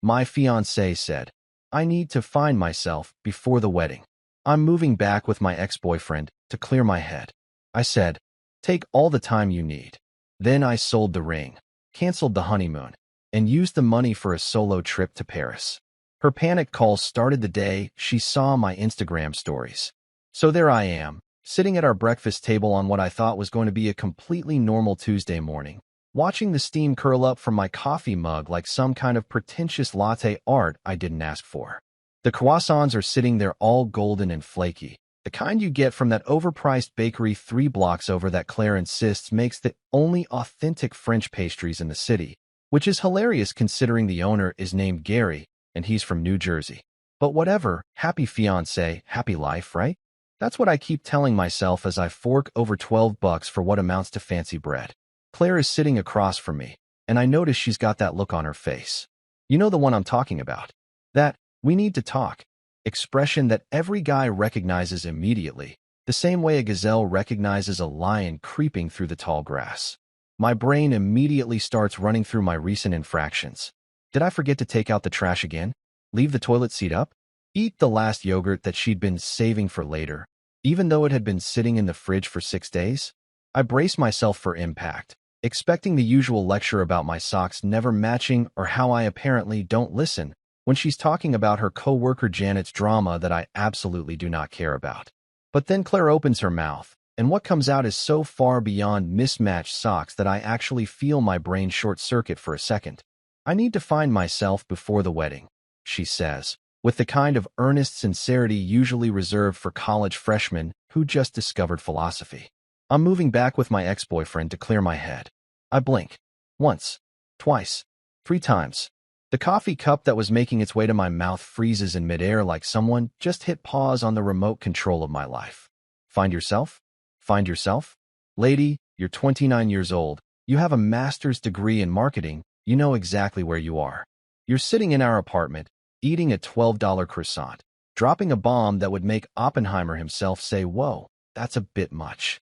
My fiancé said, I need to find myself before the wedding. I'm moving back with my ex-boyfriend to clear my head. I said, take all the time you need. Then I sold the ring, canceled the honeymoon, and used the money for a solo trip to Paris. Her panic calls started the day she saw my Instagram stories. So there I am, sitting at our breakfast table on what I thought was going to be a completely normal Tuesday morning, watching the steam curl up from my coffee mug like some kind of pretentious latte art I didn't ask for. The croissants are sitting there all golden and flaky, the kind you get from that overpriced bakery 3 blocks over that Claire insists makes the only authentic French pastries in the city, which is hilarious considering the owner is named Gary and he's from New Jersey. But whatever, happy fiancé, happy life, right? That's what I keep telling myself as I fork over $12 for what amounts to fancy bread. Claire is sitting across from me, and I notice she's got that look on her face. You know the one I'm talking about. That, we need to talk, expression that every guy recognizes immediately, the same way a gazelle recognizes a lion creeping through the tall grass. My brain immediately starts running through my recent infractions. Did I forget to take out the trash again? Leave the toilet seat up? Eat the last yogurt that she'd been saving for later, even though it had been sitting in the fridge for 6 days? I brace myself for impact, expecting the usual lecture about my socks never matching or how I apparently don't listen when she's talking about her co-worker Janet's drama that I absolutely do not care about. But then Claire opens her mouth, and what comes out is so far beyond mismatched socks that I actually feel my brain short-circuit for a second. I need to find myself before the wedding, she says, with the kind of earnest sincerity usually reserved for college freshmen who just discovered philosophy. I'm moving back with my ex-boyfriend to clear my head. I blink. Once, twice, 3 times. The coffee cup that was making its way to my mouth freezes in midair like someone just hit pause on the remote control of my life. Find yourself? Find yourself? Lady, you're 29 years old. You have a master's degree in marketing. You know exactly where you are. You're sitting in our apartment, eating a $12 croissant, dropping a bomb that would make Oppenheimer himself say, whoa, that's a bit much.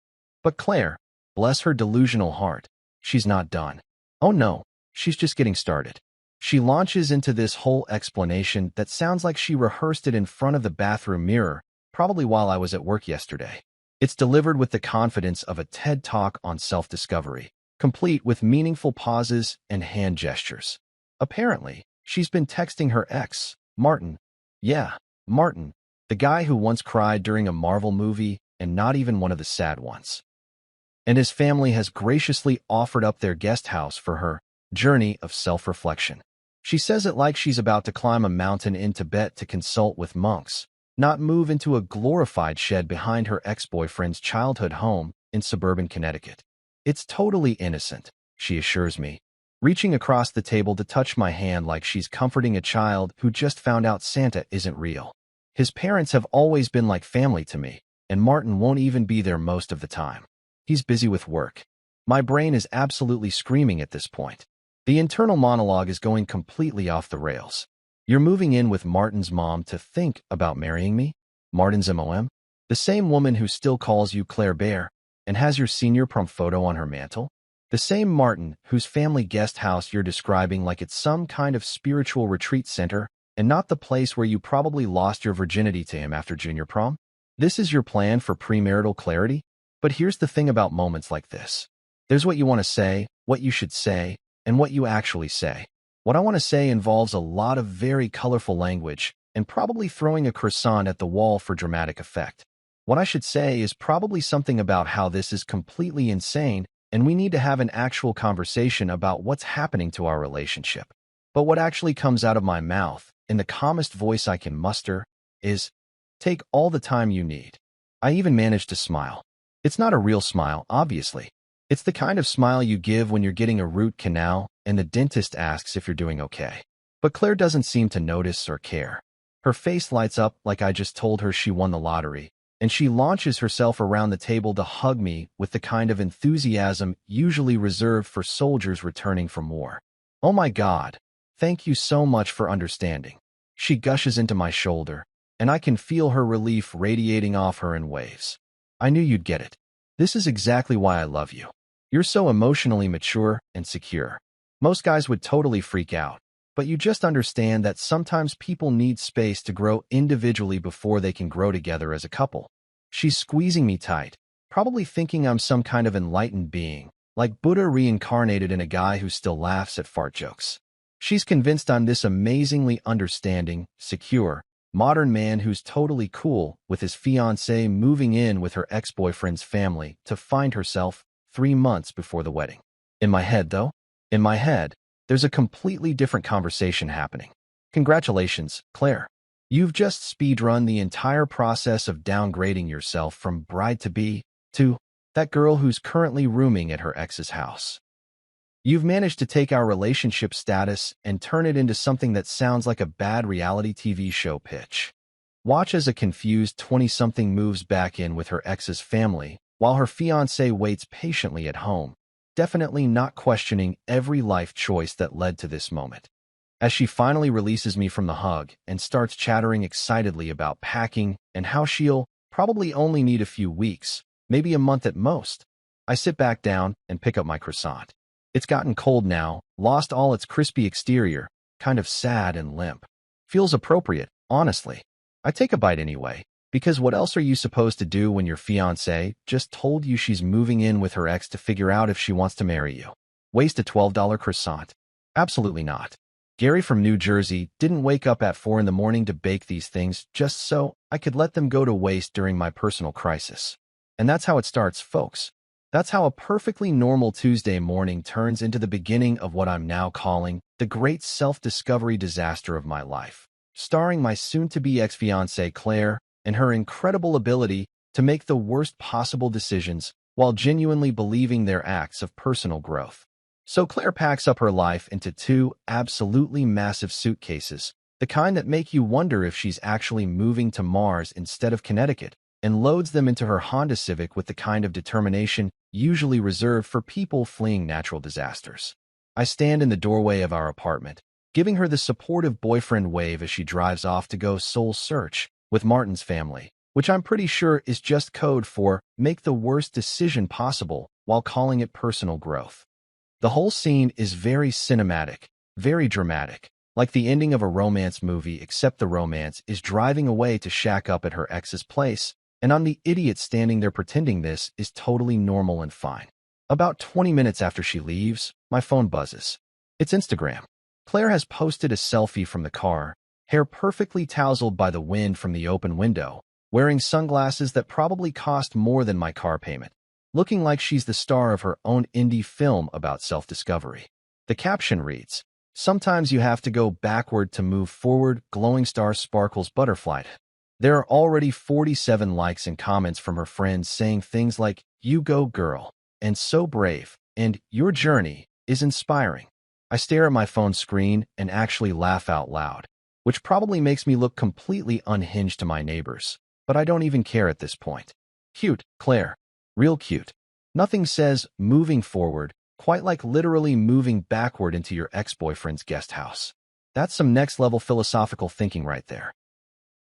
But Claire, bless her delusional heart, she's not done. Oh no, she's just getting started. She launches into this whole explanation that sounds like she rehearsed it in front of the bathroom mirror, probably while I was at work yesterday. It's delivered with the confidence of a TED Talk on self-discovery, complete with meaningful pauses and hand gestures. Apparently, she's been texting her ex, Martin. Yeah, Martin, the guy who once cried during a Marvel movie, and not even one of the sad ones. And his family has graciously offered up their guest house for her journey of self-reflection. She says it like she's about to climb a mountain in Tibet to consult with monks, not move into a glorified shed behind her ex-boyfriend's childhood home in suburban Connecticut. It's totally innocent, she assures me, reaching across the table to touch my hand like she's comforting a child who just found out Santa isn't real. His parents have always been like family to me, and Martin won't even be there most of the time. He's busy with work. My brain is absolutely screaming at this point. The internal monologue is going completely off the rails. You're moving in with Martin's mom to think about marrying me? Martin's MOM? The same woman who still calls you Claire Bear and has your senior prom photo on her mantle? The same Martin whose family guest house you're describing like it's some kind of spiritual retreat center and not the place where you probably lost your virginity to him after junior prom? This is your plan for premarital clarity? But here's the thing about moments like this. There's what you want to say, what you should say, and what you actually say. What I want to say involves a lot of very colorful language and probably throwing a croissant at the wall for dramatic effect. What I should say is probably something about how this is completely insane and we need to have an actual conversation about what's happening to our relationship. But what actually comes out of my mouth, in the calmest voice I can muster, is, take all the time you need. I even managed to smile. It's not a real smile, obviously. It's the kind of smile you give when you're getting a root canal and the dentist asks if you're doing okay. But Claire doesn't seem to notice or care. Her face lights up like I just told her she won the lottery, and she launches herself around the table to hug me with the kind of enthusiasm usually reserved for soldiers returning from war. Oh my God, thank you so much for understanding. She gushes into my shoulder, and I can feel her relief radiating off her in waves. I knew you'd get it. This is exactly why I love you. You're so emotionally mature and secure. Most guys would totally freak out, but you just understand that sometimes people need space to grow individually before they can grow together as a couple. She's squeezing me tight, probably thinking I'm some kind of enlightened being, like Buddha reincarnated in a guy who still laughs at fart jokes. She's convinced I'm this amazingly understanding, secure, modern man who's totally cool with his fiancée moving in with her ex-boyfriend's family to find herself 3 months before the wedding. In my head, though, there's a completely different conversation happening. Congratulations, Claire. You've just speedrun the entire process of downgrading yourself from bride-to-be to that girl who's currently rooming at her ex's house. You've managed to take our relationship status and turn it into something that sounds like a bad reality TV show pitch. Watch as a confused 20-something moves back in with her ex's family while her fiancé waits patiently at home, definitely not questioning every life choice that led to this moment. As she finally releases me from the hug and starts chattering excitedly about packing and how she'll probably only need a few weeks, maybe a month at most, I sit back down and pick up my croissant. It's gotten cold now, lost all its crispy exterior, kind of sad and limp. Feels appropriate, honestly. I take a bite anyway, because what else are you supposed to do when your fiancée just told you she's moving in with her ex to figure out if she wants to marry you? Waste a $12 croissant? Absolutely not. Gary from New Jersey didn't wake up at 4 in the morning to bake these things just so I could let them go to waste during my personal crisis. And that's how it starts, folks. That's how a perfectly normal Tuesday morning turns into the beginning of what I'm now calling the great self-discovery disaster of my life, starring my soon-to-be ex-fiancée Claire and her incredible ability to make the worst possible decisions while genuinely believing they're acts of personal growth. So Claire packs up her life into 2 absolutely massive suitcases, the kind that make you wonder if she's actually moving to Mars instead of Connecticut, and loads them into her Honda Civic with the kind of determination usually reserved for people fleeing natural disasters. I stand in the doorway of our apartment, giving her the supportive boyfriend wave as she drives off to go soul search with Martin's family, which I'm pretty sure is just code for make the worst decision possible while calling it personal growth. The whole scene is very cinematic, very dramatic, like the ending of a romance movie, except the romance is driving away to shack up at her ex's place, and I'm the idiot standing there pretending this is totally normal and fine. About 20 minutes after she leaves, my phone buzzes. It's Instagram. Claire has posted a selfie from the car, hair perfectly tousled by the wind from the open window, wearing sunglasses that probably cost more than my car payment, looking like she's the star of her own indie film about self-discovery. The caption reads, "Sometimes you have to go backward to move forward, glowing star sparkles butterfly." There are already 47 likes and comments from her friends saying things like, "You go girl," and "So brave," and "Your journey is inspiring." I stare at my phone screen and actually laugh out loud, which probably makes me look completely unhinged to my neighbors, but I don't even care at this point. Cute, Claire. Real cute. Nothing says moving forward quite like literally moving backward into your ex-boyfriend's guest house. That's some next-level philosophical thinking right there.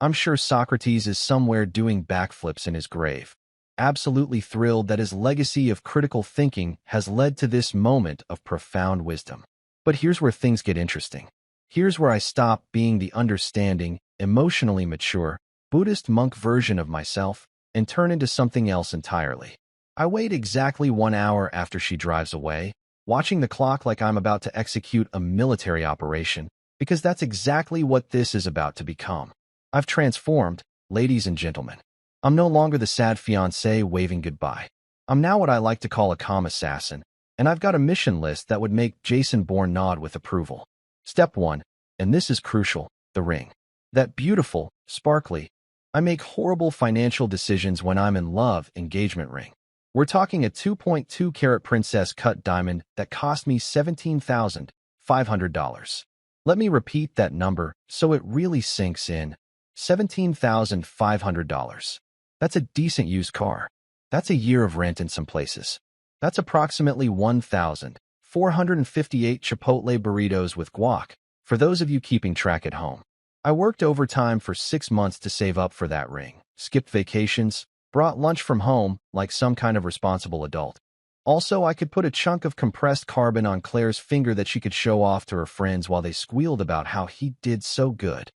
I'm sure Socrates is somewhere doing backflips in his grave, absolutely thrilled that his legacy of critical thinking has led to this moment of profound wisdom. But here's where things get interesting. Here's where I stop being the understanding, emotionally mature, Buddhist monk version of myself and turn into something else entirely. I wait exactly 1 hour after she drives away, watching the clock like I'm about to execute a military operation, because that's exactly what this is about to become. I've transformed, ladies and gentlemen. I'm no longer the sad fiancé waving goodbye. I'm now what I like to call a calm assassin, and I've got a mission list that would make Jason Bourne nod with approval. Step 1, and this is crucial, the ring. That beautiful, sparkly, I make horrible financial decisions when I'm in love engagement ring. We're talking a 2.2-carat princess cut diamond that cost me $17,500. Let me repeat that number so it really sinks in. $17,500. That's a decent used car. That's a year of rent in some places. That's approximately 1,458 Chipotle burritos with guac, for those of you keeping track at home. I worked overtime for 6 months to save up for that ring, skipped vacations, brought lunch from home like some kind of responsible adult. Also, I could put a chunk of compressed carbon on Claire's finger that she could show off to her friends while they squealed about how he did so good.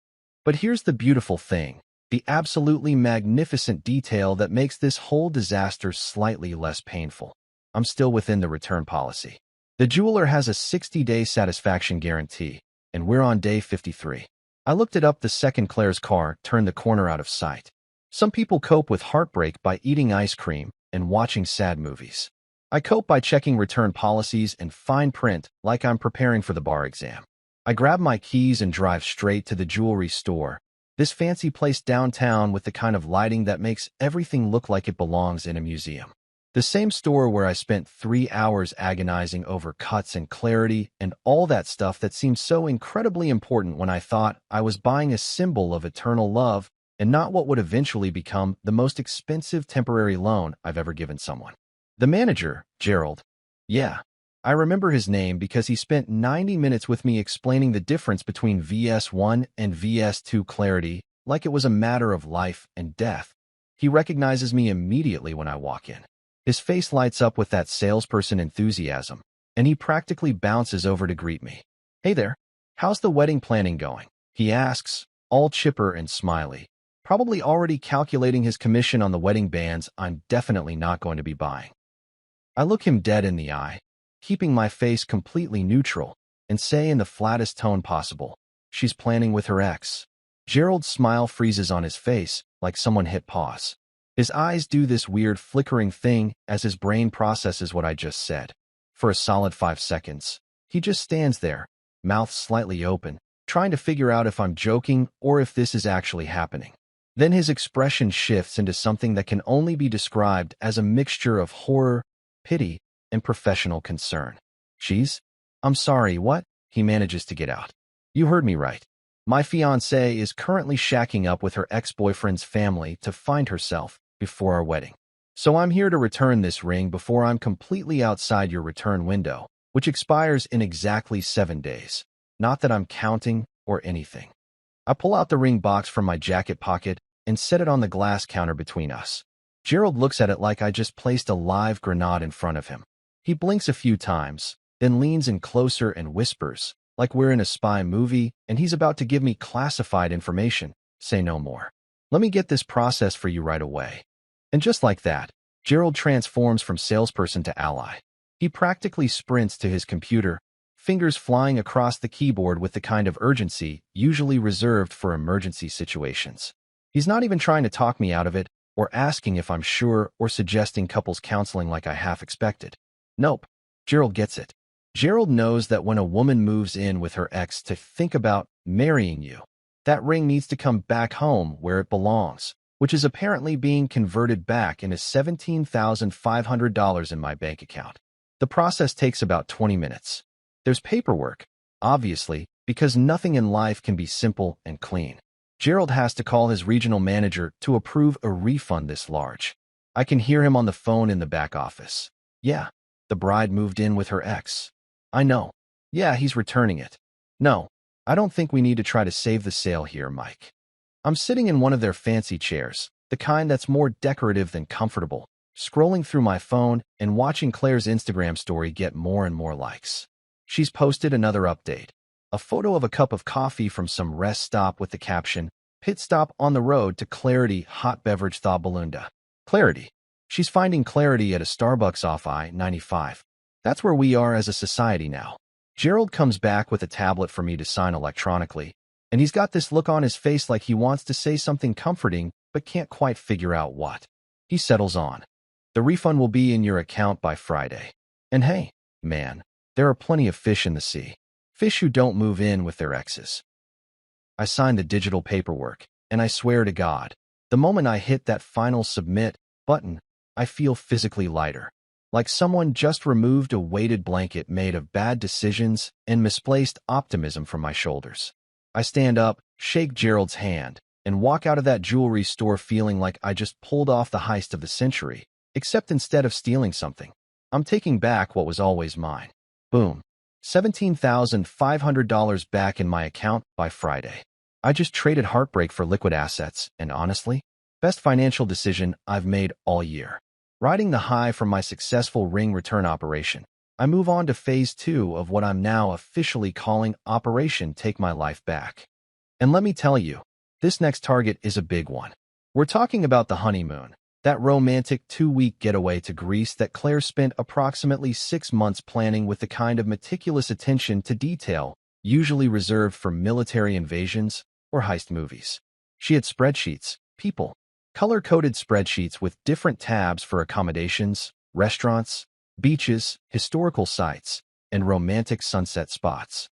But here's the beautiful thing, the absolutely magnificent detail that makes this whole disaster slightly less painful. I'm still within the return policy. The jeweler has a 60-day satisfaction guarantee, and we're on day 53. I looked it up the second Claire's car turned the corner out of sight. Some people cope with heartbreak by eating ice cream and watching sad movies. I cope by checking return policies and fine print like I'm preparing for the bar exam. I grab my keys and drive straight to the jewelry store, this fancy place downtown with the kind of lighting that makes everything look like it belongs in a museum. The same store where I spent 3 hours agonizing over cuts and clarity and all that stuff that seemed so incredibly important when I thought I was buying a symbol of eternal love and not what would eventually become the most expensive temporary loan I've ever given someone. The manager, Gerald. Yeah, I remember his name because he spent 90 minutes with me explaining the difference between VS1 and VS2 clarity like it was a matter of life and death. He recognizes me immediately when I walk in. His face lights up with that salesperson enthusiasm, and he practically bounces over to greet me. Hey there, how's the wedding planning going? He asks, all chipper and smiley, probably already calculating his commission on the wedding bands I'm definitely not going to be buying. I look him dead in the eye, keeping my face completely neutral, and say in the flattest tone possible, she's planning with her ex. Gerald's smile freezes on his face like someone hit pause. His eyes do this weird flickering thing as his brain processes what I just said. For a solid 5 seconds, he just stands there, mouth slightly open, trying to figure out if I'm joking or if this is actually happening. Then his expression shifts into something that can only be described as a mixture of horror, pity, and professional concern. I'm sorry, what? He manages to get out. You heard me right. My fiancée is currently shacking up with her ex-boyfriend's family to find herself before our wedding. So I'm here to return this ring before I'm completely outside your return window, which expires in exactly 7 days. Not that I'm counting or anything. I pull out the ring box from my jacket pocket and set it on the glass counter between us. Gerald looks at it like I just placed a live grenade in front of him. He blinks a few times, then leans in closer and whispers, like we're in a spy movie and he's about to give me classified information. Say no more. Let me get this process for you right away. And just like that, Gerald transforms from salesperson to ally. He practically sprints to his computer, fingers flying across the keyboard with the kind of urgency usually reserved for emergency situations. He's not even trying to talk me out of it or asking if I'm sure or suggesting couples counseling like I half expected. Nope, Gerald gets it. Gerald knows that when a woman moves in with her ex to think about marrying you, that ring needs to come back home where it belongs, which is apparently being converted back into $17,500 in my bank account. The process takes about 20 minutes. There's paperwork, obviously, because nothing in life can be simple and clean. Gerald has to call his regional manager to approve a refund this large. I can hear him on the phone in the back office. Yeah, the bride moved in with her ex. I know. Yeah, he's returning it. No, I don't think we need to try to save the sale here, Mike. I'm sitting in one of their fancy chairs, the kind that's more decorative than comfortable, scrolling through my phone and watching Claire's Instagram story get more and more likes. She's posted another update, a photo of a cup of coffee from some rest stop with the caption, "Pit stop on the road to Clarity Hot Beverage Thaw Balunda." Clarity. She's finding clarity at a Starbucks off I-95. That's where we are as a society now. Gerald comes back with a tablet for me to sign electronically, and he's got this look on his face like he wants to say something comforting but can't quite figure out what. He settles on. The refund will be in your account by Friday. And hey, man, there are plenty of fish in the sea. Fish who don't move in with their exes. I sign the digital paperwork, and I swear to God, the moment I hit that final submit button, I feel physically lighter. Like someone just removed a weighted blanket made of bad decisions and misplaced optimism from my shoulders. I stand up, shake Gerald's hand, and walk out of that jewelry store feeling like I just pulled off the heist of the century, except instead of stealing something, I'm taking back what was always mine. Boom. $17,500 back in my account by Friday. I just traded heartbreak for liquid assets, and honestly, best financial decision I've made all year. Riding the high from my successful ring return operation, I move on to phase 2 of what I'm now officially calling Operation Take My Life Back. And let me tell you, this next target is a big one. We're talking about the honeymoon, that romantic 2-week getaway to Greece that Claire spent approximately 6 months planning with the kind of meticulous attention to detail usually reserved for military invasions or heist movies. She had spreadsheets, people, color-coded spreadsheets with different tabs for accommodations, restaurants, beaches, historical sites, and romantic sunset spots.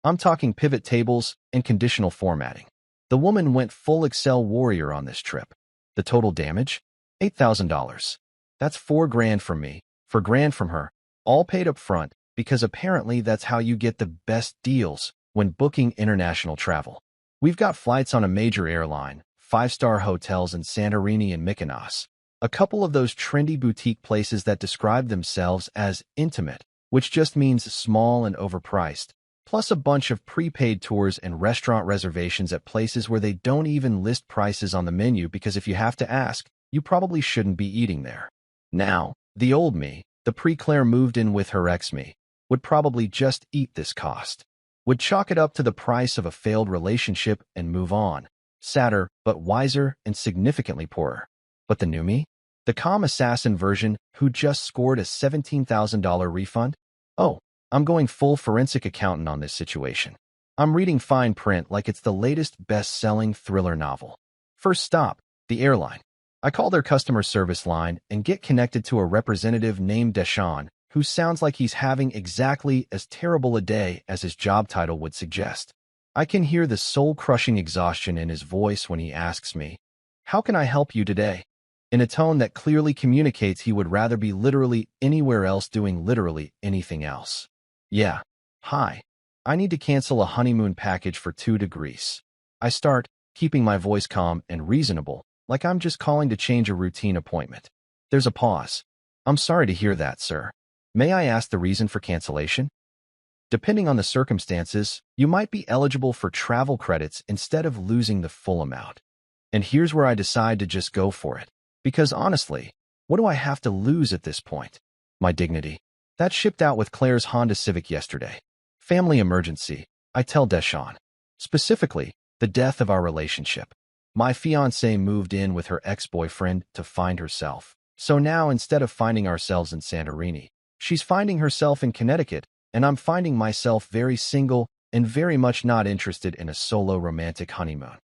I'm talking pivot tables and conditional formatting. The woman went full Excel warrior on this trip. The total damage? $8,000. That's $4,000 from me, $4,000 from her, all paid up front because apparently that's how you get the best deals when booking international travel. We've got flights on a major airline, 5-star hotels in Santorini and Mykonos, a couple of those trendy boutique places that describe themselves as intimate, which just means small and overpriced, plus a bunch of prepaid tours and restaurant reservations at places where they don't even list prices on the menu because if you have to ask, you probably shouldn't be eating there. Now, the old me, the pre-Claire moved in with her ex-me, would probably just eat this cost, would chalk it up to the price of a failed relationship and move on, sadder but wiser and significantly poorer. But the new me? The calm assassin version who just scored a $17,000 refund? Oh, I'm going full forensic accountant on this situation. I'm reading fine print like it's the latest best-selling thriller novel. First stop, the airline. I call their customer service line and get connected to a representative named Deshawn, who sounds like he's having exactly as terrible a day as his job title would suggest. I can hear the soul-crushing exhaustion in his voice when he asks me, "How can I help you today?" in a tone that clearly communicates he would rather be literally anywhere else doing literally anything else. Yeah. Hi. I need to cancel a honeymoon package for 2 to Greece. I start, keeping my voice calm and reasonable, like I'm just calling to change a routine appointment. There's a pause. I'm sorry to hear that, sir. May I ask the reason for cancellation? Depending on the circumstances, you might be eligible for travel credits instead of losing the full amount. And here's where I decide to just go for it. Because honestly, what do I have to lose at this point? My dignity. That shipped out with Claire's Honda Civic yesterday. Family emergency, I tell Deshawn. Specifically, the death of our relationship. My fiancée moved in with her ex-boyfriend to find herself. So now instead of finding ourselves in Santorini, she's finding herself in Connecticut, and I'm finding myself very single and very much not interested in a solo romantic honeymoon.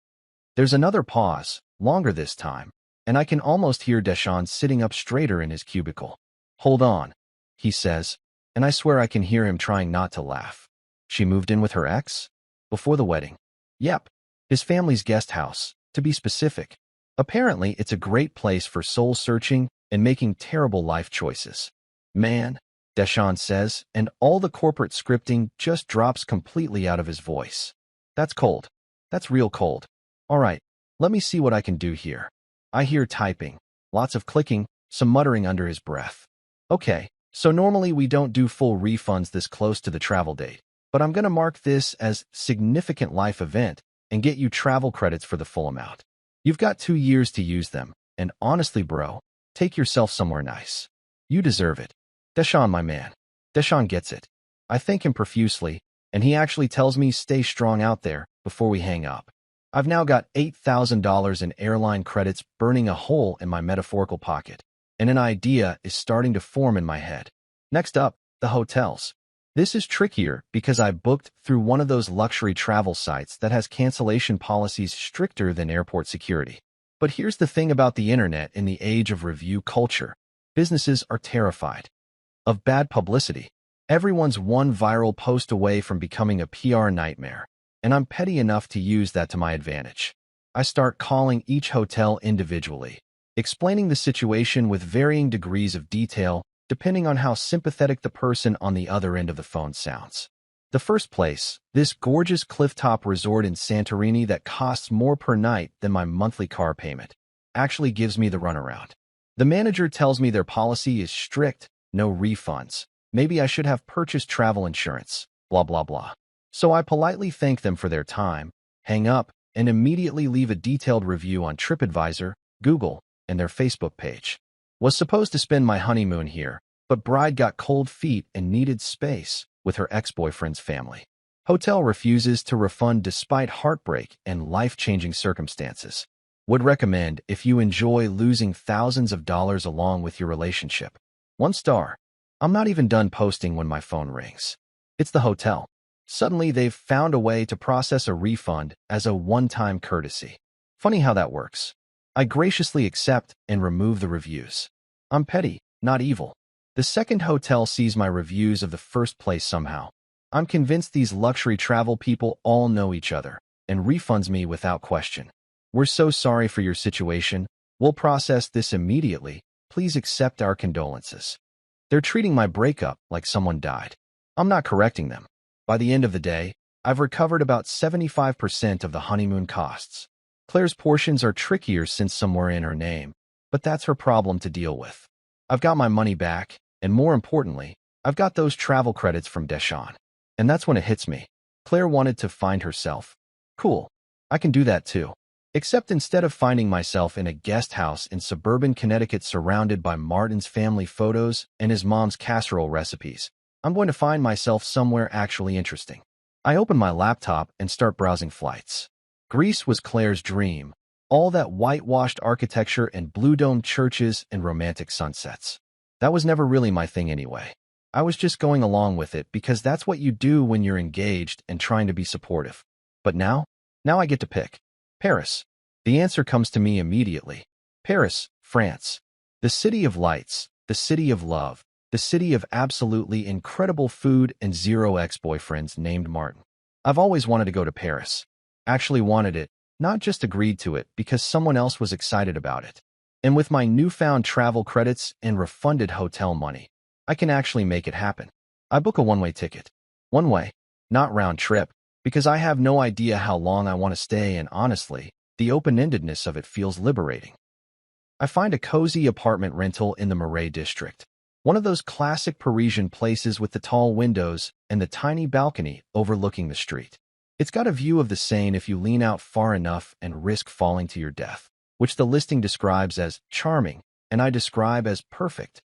There's another pause, longer this time, and I can almost hear Deshawn sitting up straighter in his cubicle. Hold on, he says, and I swear I can hear him trying not to laugh. She moved in with her ex? Before the wedding? Yep, his family's guest house, to be specific. Apparently, it's a great place for soul-searching and making terrible life choices. Man, Deshawn says, and all the corporate scripting just drops completely out of his voice. That's cold. That's real cold. All right, let me see what I can do here. I hear typing, lots of clicking, some muttering under his breath. Okay, so normally we don't do full refunds this close to the travel date, but I'm going to mark this as significant life event and get you travel credits for the full amount. You've got 2 years to use them, and honestly, bro, take yourself somewhere nice. You deserve it. Deshawn, my man. Deshawn gets it. I thank him profusely, and he actually tells me stay strong out there before we hang up. I've now got $8,000 in airline credits burning a hole in my metaphorical pocket, and an idea is starting to form in my head. Next up, the hotels. This is trickier because I booked through one of those luxury travel sites that has cancellation policies stricter than airport security. But here's the thing about the internet in the age of review culture. Businesses are terrified of bad publicity. Everyone's one viral post away from becoming a PR nightmare, and I'm petty enough to use that to my advantage. I start calling each hotel individually, explaining the situation with varying degrees of detail depending on how sympathetic the person on the other end of the phone sounds. The first place, this gorgeous clifftop resort in Santorini that costs more per night than my monthly car payment, actually gives me the runaround. The manager tells me their policy is strict, no refunds. Maybe I should have purchased travel insurance, blah blah blah. So I politely thank them for their time, hang up, and immediately leave a detailed review on TripAdvisor, Google, and their Facebook page. Was supposed to spend my honeymoon here, but bride got cold feet and needed space with her ex-boyfriend's family. Hotel refuses to refund despite heartbreak and life-changing circumstances. Would recommend if you enjoy losing thousands of dollars along with your relationship. 1 star. I'm not even done posting when my phone rings. It's the hotel. Suddenly, they've found a way to process a refund as a one-time courtesy. Funny how that works. I graciously accept and remove the reviews. I'm petty, not evil. The second hotel sees my reviews of the first place somehow. I'm convinced these luxury travel people all know each other and refunds me without question. We're so sorry for your situation. We'll process this immediately. Please accept our condolences. They're treating my breakup like someone died. I'm not correcting them. By the end of the day, I've recovered about 75% of the honeymoon costs. Claire's portions are trickier since some were in her name, but that's her problem to deal with. I've got my money back, and more importantly, I've got those travel credits from Deshawn. And that's when it hits me. Claire wanted to find herself. Cool. I can do that too. Except instead of finding myself in a guest house in suburban Connecticut surrounded by Martin's family photos and his mom's casserole recipes, I'm going to find myself somewhere actually interesting. I open my laptop and start browsing flights. Greece was Claire's dream. All that whitewashed architecture and blue-domed churches and romantic sunsets. That was never really my thing anyway. I was just going along with it because that's what you do when you're engaged and trying to be supportive. But now I get to pick. Paris. The answer comes to me immediately. Paris, France. The city of lights, the city of love, the city of absolutely incredible food and 0 ex-boyfriends named Martin. I've always wanted to go to Paris. Actually wanted it, not just agreed to it because someone else was excited about it. And with my newfound travel credits and refunded hotel money, I can actually make it happen. I book a one-way ticket. One way, not round trip, because I have no idea how long I want to stay, and honestly, the open-endedness of it feels liberating. I find a cozy apartment rental in the Marais district, one of those classic Parisian places with the tall windows and the tiny balcony overlooking the street. It's got a view of the Seine if you lean out far enough and risk falling to your death, which the listing describes as charming, and I describe as perfect.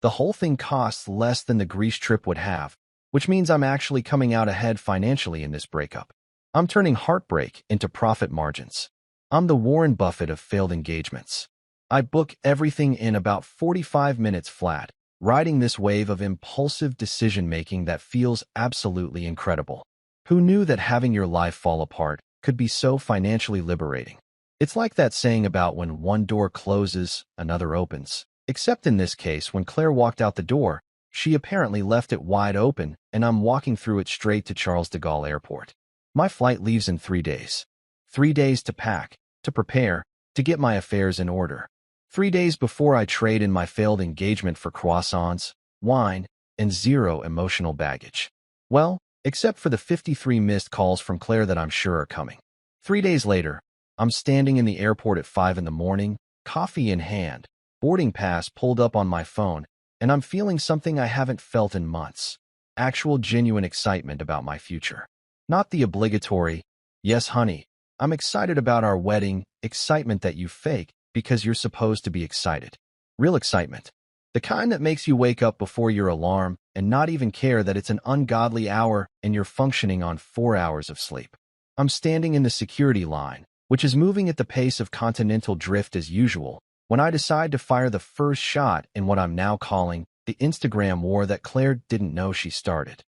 The whole thing costs less than the Greece trip would have, which means I'm actually coming out ahead financially in this breakup. I'm turning heartbreak into profit margins. I'm the Warren Buffett of failed engagements. I book everything in about 45 minutes flat, riding this wave of impulsive decision-making that feels absolutely incredible. Who knew that having your life fall apart could be so financially liberating? It's like that saying about when one door closes, another opens. Except in this case, when Claire walked out the door, she apparently left it wide open, and I'm walking through it straight to Charles de Gaulle Airport. My flight leaves in 3 days. 3 days to pack, to prepare, to get my affairs in order. 3 days before I trade in my failed engagement for croissants, wine, and 0 emotional baggage. Well, except for the 53 missed calls from Claire that I'm sure are coming. 3 days later, I'm standing in the airport at 5 in the morning, coffee in hand, boarding pass pulled up on my phone, and I'm feeling something I haven't felt in months. Actual genuine excitement about my future. Not the obligatory, yes honey, I'm excited about our wedding, excitement that you fake because you're supposed to be excited. Real excitement. The kind that makes you wake up before your alarm and not even care that it's an ungodly hour and you're functioning on 4 hours of sleep. I'm standing in the security line, which is moving at the pace of continental drift as usual, when I decide to fire the first shot in what I'm now calling the Instagram war that Claire didn't know she started.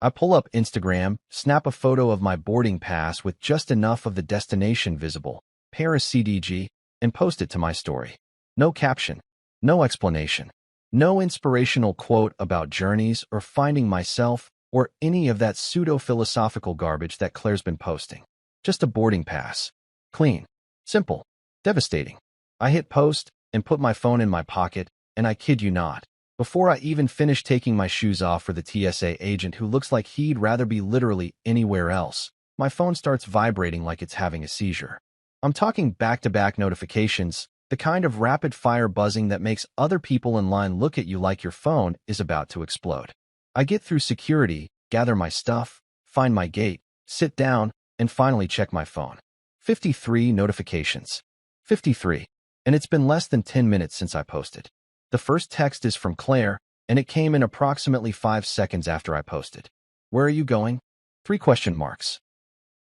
I pull up Instagram, snap a photo of my boarding pass with just enough of the destination visible, Paris CDG, and post it to my story. No caption, no explanation, no inspirational quote about journeys or finding myself or any of that pseudo-philosophical garbage that Claire's been posting. Just a boarding pass. Clean. Simple. Devastating. I hit post and put my phone in my pocket, and I kid you not, before I even finish taking my shoes off for the TSA agent who looks like he'd rather be literally anywhere else, my phone starts vibrating like it's having a seizure. I'm talking back-to-back notifications, the kind of rapid-fire buzzing that makes other people in line look at you like your phone is about to explode. I get through security, gather my stuff, find my gate, sit down, and finally check my phone. 53 notifications. 53. And it's been less than 10 minutes since I posted. The first text is from Claire, and it came in approximately 5 seconds after I posted. Where are you going? 3 question marks.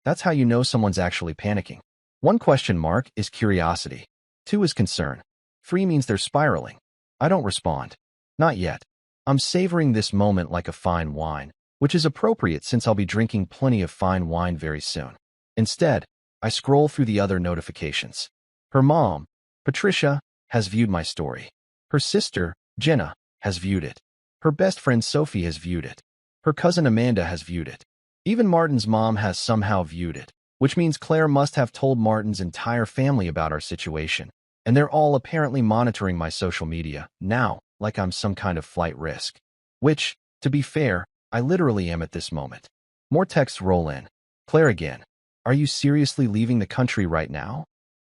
That's how you know someone's actually panicking. 1 question mark is curiosity. 2 is concern. 3 means they're spiraling. I don't respond. Not yet. I'm savoring this moment like a fine wine, which is appropriate since I'll be drinking plenty of fine wine very soon. Instead, I scroll through the other notifications. Her mom, Patricia, has viewed my story. Her sister, Jenna, has viewed it. Her best friend Sophie has viewed it. Her cousin Amanda has viewed it. Even Martin's mom has somehow viewed it, which means Claire must have told Martin's entire family about our situation, and they're all apparently monitoring my social media now like I'm some kind of flight risk. Which, to be fair, I literally am at this moment. More texts roll in. Claire again. Are you seriously leaving the country right now?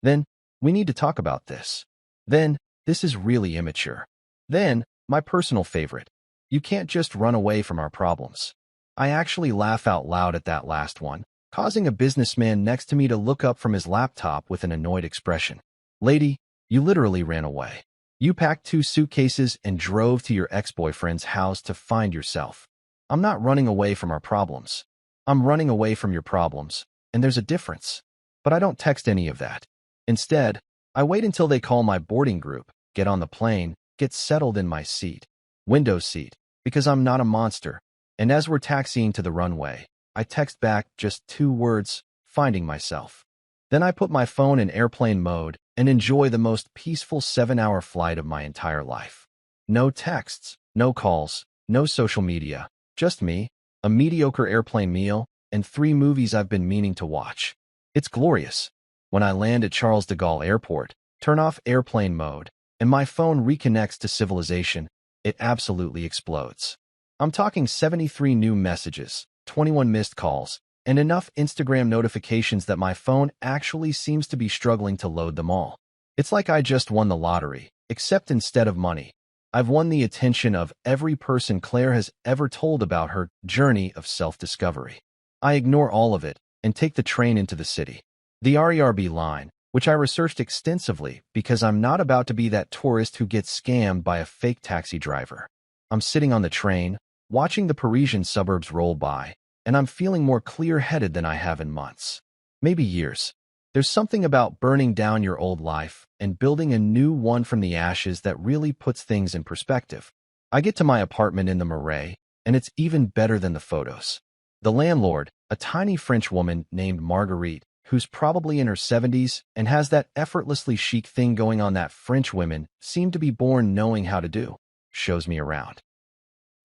Then, we need to talk about this. Then, this is really immature. Then, my personal favorite. You can't just run away from our problems. I actually laugh out loud at that last one, causing a businessman next to me to look up from his laptop with an annoyed expression. Lady, you literally ran away. You packed 2 suitcases and drove to your ex-boyfriend's house to find yourself. I'm not running away from our problems. I'm running away from your problems, and there's a difference. But I don't text any of that. Instead, I wait until they call my boarding group, get on the plane, get settled in my seat, window seat, because I'm not a monster. And as we're taxiing to the runway, I text back just 2 words, finding myself. Then I put my phone in airplane mode and enjoy the most peaceful 7-hour flight of my entire life. No texts, no calls, no social media, just me, a mediocre airplane meal, and 3 movies I've been meaning to watch. It's glorious. When I land at Charles de Gaulle Airport, turn off airplane mode, and my phone reconnects to civilization, it absolutely explodes. I'm talking 73 new messages, 21 missed calls, and enough Instagram notifications that my phone actually seems to be struggling to load them all. It's like I just won the lottery, except instead of money, I've won the attention of every person Claire has ever told about her journey of self-discovery. I ignore all of it and take the train into the city. The RERB line, which I researched extensively because I'm not about to be that tourist who gets scammed by a fake taxi driver. I'm sitting on the train, watching the Parisian suburbs roll by, and I'm feeling more clear-headed than I have in months. Maybe years. There's something about burning down your old life and building a new one from the ashes that really puts things in perspective. I get to my apartment in the Marais, and it's even better than the photos. The landlord, a tiny French woman named Marguerite, who's probably in her 70s and has that effortlessly chic thing going on that French women seem to be born knowing how to do, shows me around.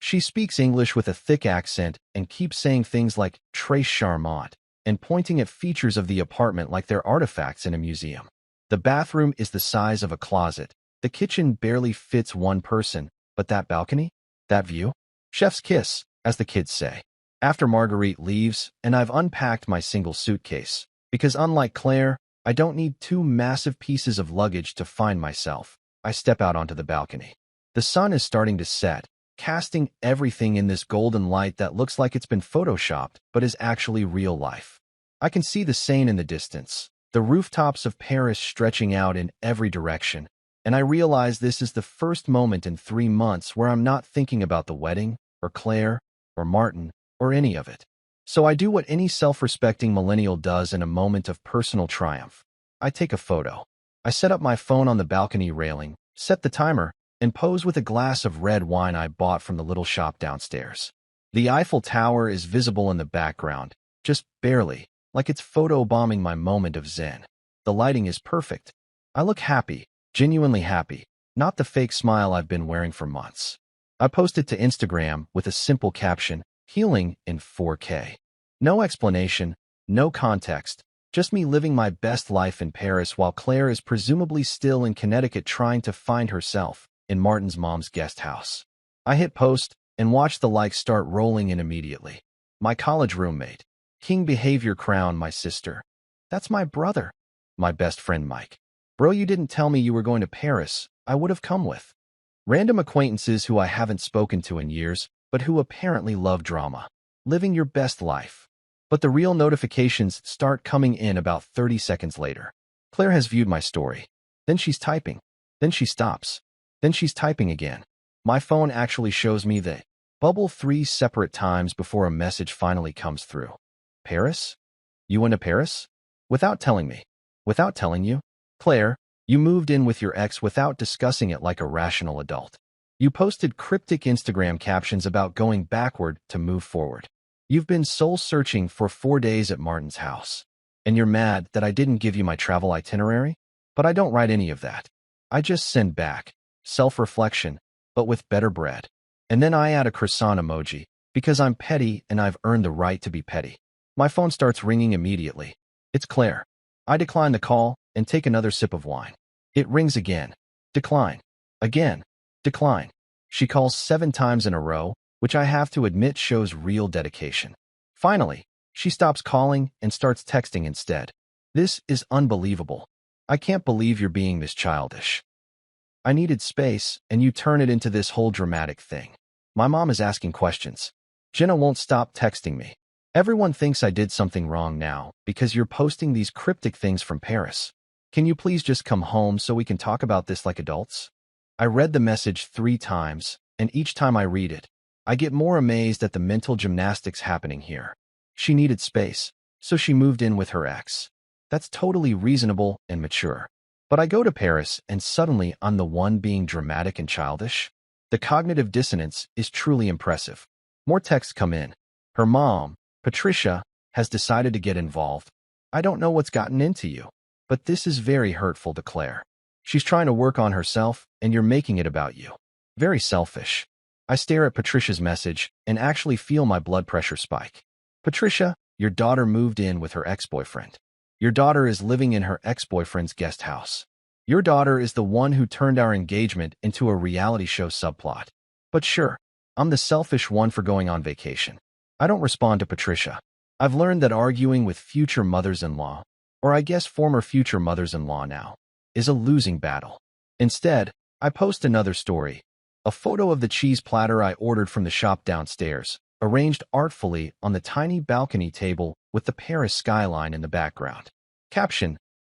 She speaks English with a thick accent and keeps saying things like très charmant and pointing at features of the apartment like they're artifacts in a museum. The bathroom is the size of a closet. The kitchen barely fits one person, but that balcony? That view? Chef's kiss, as the kids say. After Marguerite leaves, and I've unpacked my single suitcase, because unlike Claire, I don't need 2 massive pieces of luggage to find myself, I step out onto the balcony. The sun is starting to set, casting everything in this golden light that looks like it's been photoshopped, but is actually real life. I can see the Seine in the distance, the rooftops of Paris stretching out in every direction, and I realize this is the first moment in 3 months where I'm not thinking about the wedding, or Claire, or Martin, or any of it. So I do what any self-respecting millennial does in a moment of personal triumph. I take a photo. I set up my phone on the balcony railing, set the timer, and pose with a glass of red wine I bought from the little shop downstairs. The Eiffel Tower is visible in the background, just barely, like it's photobombing my moment of zen. The lighting is perfect. I look happy, genuinely happy, not the fake smile I've been wearing for months. I post it to Instagram with a simple caption, healing in 4K. No explanation, no context, just me living my best life in Paris while Claire is presumably still in Connecticut trying to find herself in Martin's mom's guest house. I hit post and watch the likes start rolling in immediately. My college roommate. King behavior crown my sister. That's my brother. My best friend Mike. Bro, you didn't tell me you were going to Paris. I would have come with. Random acquaintances who I haven't spoken to in years, but who apparently love drama. Living your best life. But the real notifications start coming in about 30 seconds later. Claire has viewed my story. Then she's typing. Then she stops. Then she's typing again. My phone actually shows me the bubble 3 separate times before a message finally comes through. Paris? You went to Paris? Without telling me. Without telling you? Claire, you moved in with your ex without discussing it like a rational adult. You posted cryptic Instagram captions about going backward to move forward. You've been soul-searching for 4 days at Martin's house. And you're mad that I didn't give you my travel itinerary? But I don't write any of that. I just send back self-reflection, but with better bread. And then I add a croissant emoji, because I'm petty and I've earned the right to be petty. My phone starts ringing immediately. It's Claire. I decline the call and take another sip of wine. It rings again. Decline. Again. Decline. She calls 7 times in a row, which I have to admit shows real dedication. Finally, she stops calling and starts texting instead. This is unbelievable. I can't believe you're being this childish. I needed space, and you turn it into this whole dramatic thing. My mom is asking questions. Jenna won't stop texting me. Everyone thinks I did something wrong now because you're posting these cryptic things from Paris. Can you please just come home so we can talk about this like adults? I read the message 3 times, and each time I read it, I get more amazed at the mental gymnastics happening here. She needed space, so she moved in with her ex. That's totally reasonable and mature. But I go to Paris, and suddenly I'm the one being dramatic and childish. The cognitive dissonance is truly impressive. More texts come in. Her mom, Patricia, has decided to get involved. I don't know what's gotten into you, but this is very hurtful to Claire. She's trying to work on herself, and you're making it about you. Very selfish. I stare at Patricia's message and actually feel my blood pressure spike. Patricia, your daughter moved in with her ex-boyfriend. Your daughter is living in her ex-boyfriend's guest house. Your daughter is the one who turned our engagement into a reality show subplot. But sure, I'm the selfish one for going on vacation. I don't respond to Patricia. I've learned that arguing with future mothers-in-law, or I guess former future mothers-in-law now, is a losing battle. Instead, I post another story, a photo of the cheese platter I ordered from the shop downstairs, arranged artfully on the tiny balcony table with the Paris skyline in the background. Caption: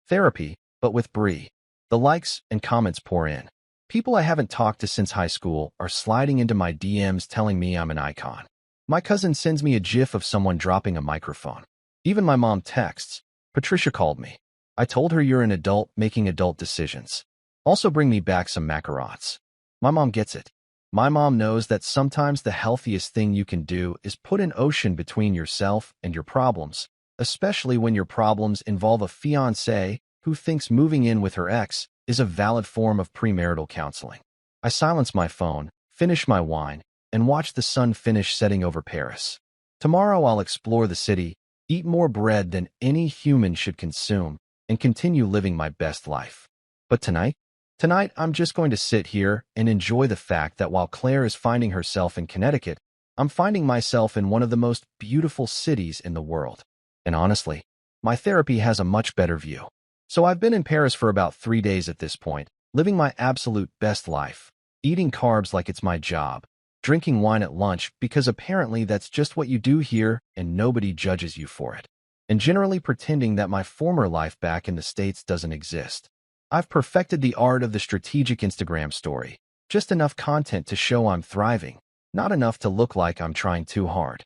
Therapy, but with Brie. The likes and comments pour in. People I haven't talked to since high school are sliding into my DMs telling me I'm an icon. My cousin sends me a gif of someone dropping a microphone. Even my mom texts, Patricia called me. I told her you're an adult making adult decisions. Also bring me back some macarons. My mom gets it. My mom knows that sometimes the healthiest thing you can do is put an ocean between yourself and your problems, especially when your problems involve a fiancé who thinks moving in with her ex is a valid form of premarital counseling. I silence my phone, finish my wine, and watch the sun finish setting over Paris. Tomorrow I'll explore the city, eat more bread than any human should consume, and continue living my best life. But tonight I'm just going to sit here and enjoy the fact that while Claire is finding herself in Connecticut, I'm finding myself in one of the most beautiful cities in the world. And honestly, my therapy has a much better view. So I've been in Paris for about 3 days at this point, living my absolute best life, eating carbs like it's my job, drinking wine at lunch because apparently that's just what you do here and nobody judges you for it, and generally pretending that my former life back in the States doesn't exist. I've perfected the art of the strategic Instagram story, just enough content to show I'm thriving, not enough to look like I'm trying too hard.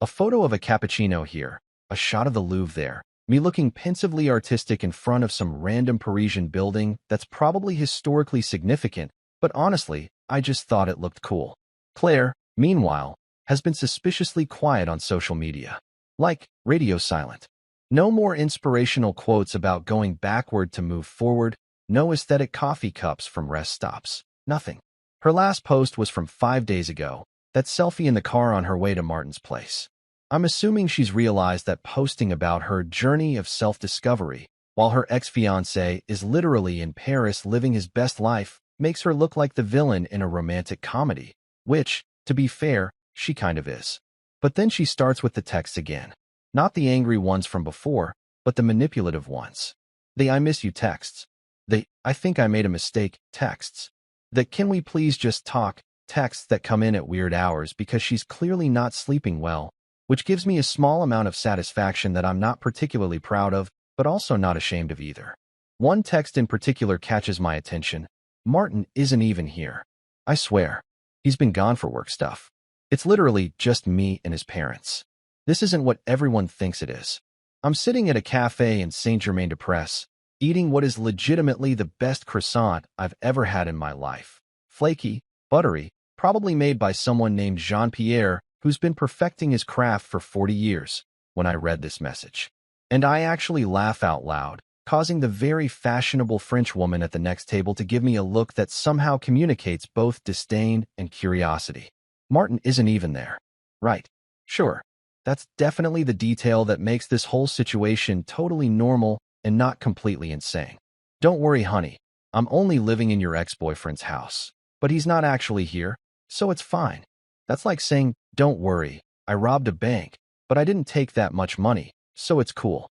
A photo of a cappuccino here, a shot of the Louvre there, me looking pensively artistic in front of some random Parisian building that's probably historically significant, but honestly, I just thought it looked cool. Claire, meanwhile, has been suspiciously quiet on social media. Like, radio silent. No more inspirational quotes about going backward to move forward, no aesthetic coffee cups from rest stops, nothing. Her last post was from 5 days ago, that selfie in the car on her way to Martin's place. I'm assuming she's realized that posting about her journey of self-discovery, while her ex-fiancé is literally in Paris living his best life, makes her look like the villain in a romantic comedy, which, to be fair, she kind of is. But then she starts with the texts again. Not the angry ones from before, but the manipulative ones. The I miss you texts. The I think I made a mistake texts. The can we please just talk texts that come in at weird hours because she's clearly not sleeping well, which gives me a small amount of satisfaction that I'm not particularly proud of, but also not ashamed of either. One text in particular catches my attention. Martin isn't even here. I swear. He's been gone for work stuff. It's literally just me and his parents. This isn't what everyone thinks it is. I'm sitting at a cafe in Saint-Germain-des-Prés, eating what is legitimately the best croissant I've ever had in my life. Flaky, buttery, probably made by someone named Jean-Pierre, who's been perfecting his craft for 40 years, when I read this message. And I actually laugh out loud, causing the very fashionable French woman at the next table to give me a look that somehow communicates both disdain and curiosity. Martin isn't even there. Right. Sure. That's definitely the detail that makes this whole situation totally normal and not completely insane. Don't worry, honey. I'm only living in your ex-boyfriend's house. But he's not actually here, so it's fine. That's like saying, don't worry, I robbed a bank, but I didn't take that much money, so it's cool.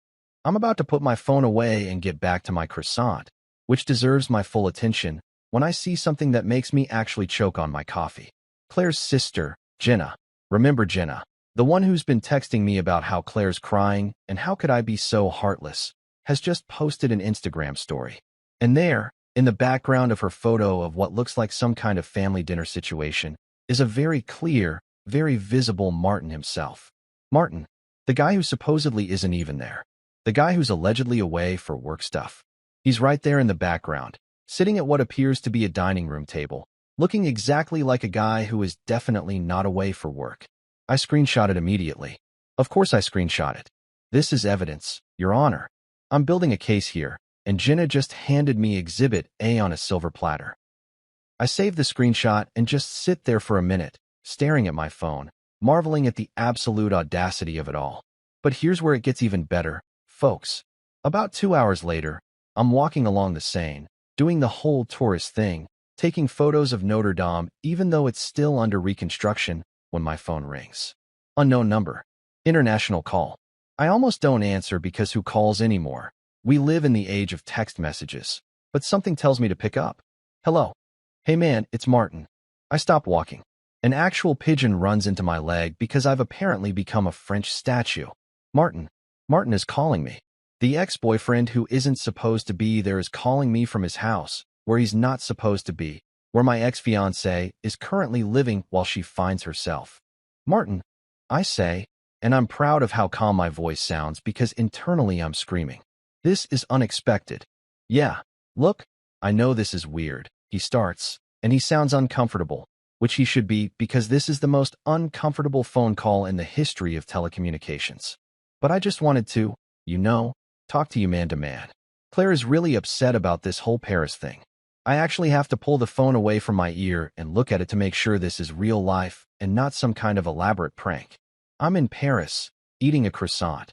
I'm about to put my phone away and get back to my croissant, which deserves my full attention, when I see something that makes me actually choke on my coffee. Claire's sister, Jenna. Remember Jenna? The one who's been texting me about how Claire's crying and how could I be so heartless, has just posted an Instagram story. And there, in the background of her photo of what looks like some kind of family dinner situation, is a very clear, very visible Martin himself. Martin, the guy who supposedly isn't even there. The guy who's allegedly away for work stuff. He's right there in the background, sitting at what appears to be a dining room table, looking exactly like a guy who is definitely not away for work. I screenshot it immediately. Of course I screenshot it. This is evidence, Your Honor. I'm building a case here, and Jenna just handed me Exhibit A on a silver platter. I save the screenshot and just sit there for a minute, staring at my phone, marveling at the absolute audacity of it all. But here's where it gets even better, folks. About 2 hours later, I'm walking along the Seine, doing the whole tourist thing, taking photos of Notre Dame even though it's still under reconstruction, when my phone rings. Unknown number. International call. I almost don't answer because who calls anymore? We live in the age of text messages. But something tells me to pick up. Hello. Hey man, it's Martin. I stop walking. An actual pigeon runs into my leg because I've apparently become a French statue. Martin. Martin is calling me. The ex-boyfriend who isn't supposed to be there is calling me from his house, where he's not supposed to be, where my ex-fiancée is currently living while she finds herself. Martin, I say, and I'm proud of how calm my voice sounds because internally I'm screaming. This is unexpected. Yeah, look, I know this is weird. He starts, and he sounds uncomfortable, which he should be because this is the most uncomfortable phone call in the history of telecommunications. But I just wanted to, talk to you man to man. Claire is really upset about this whole Paris thing. I actually have to pull the phone away from my ear and look at it to make sure this is real life and not some kind of elaborate prank. I'm in Paris, eating a croissant.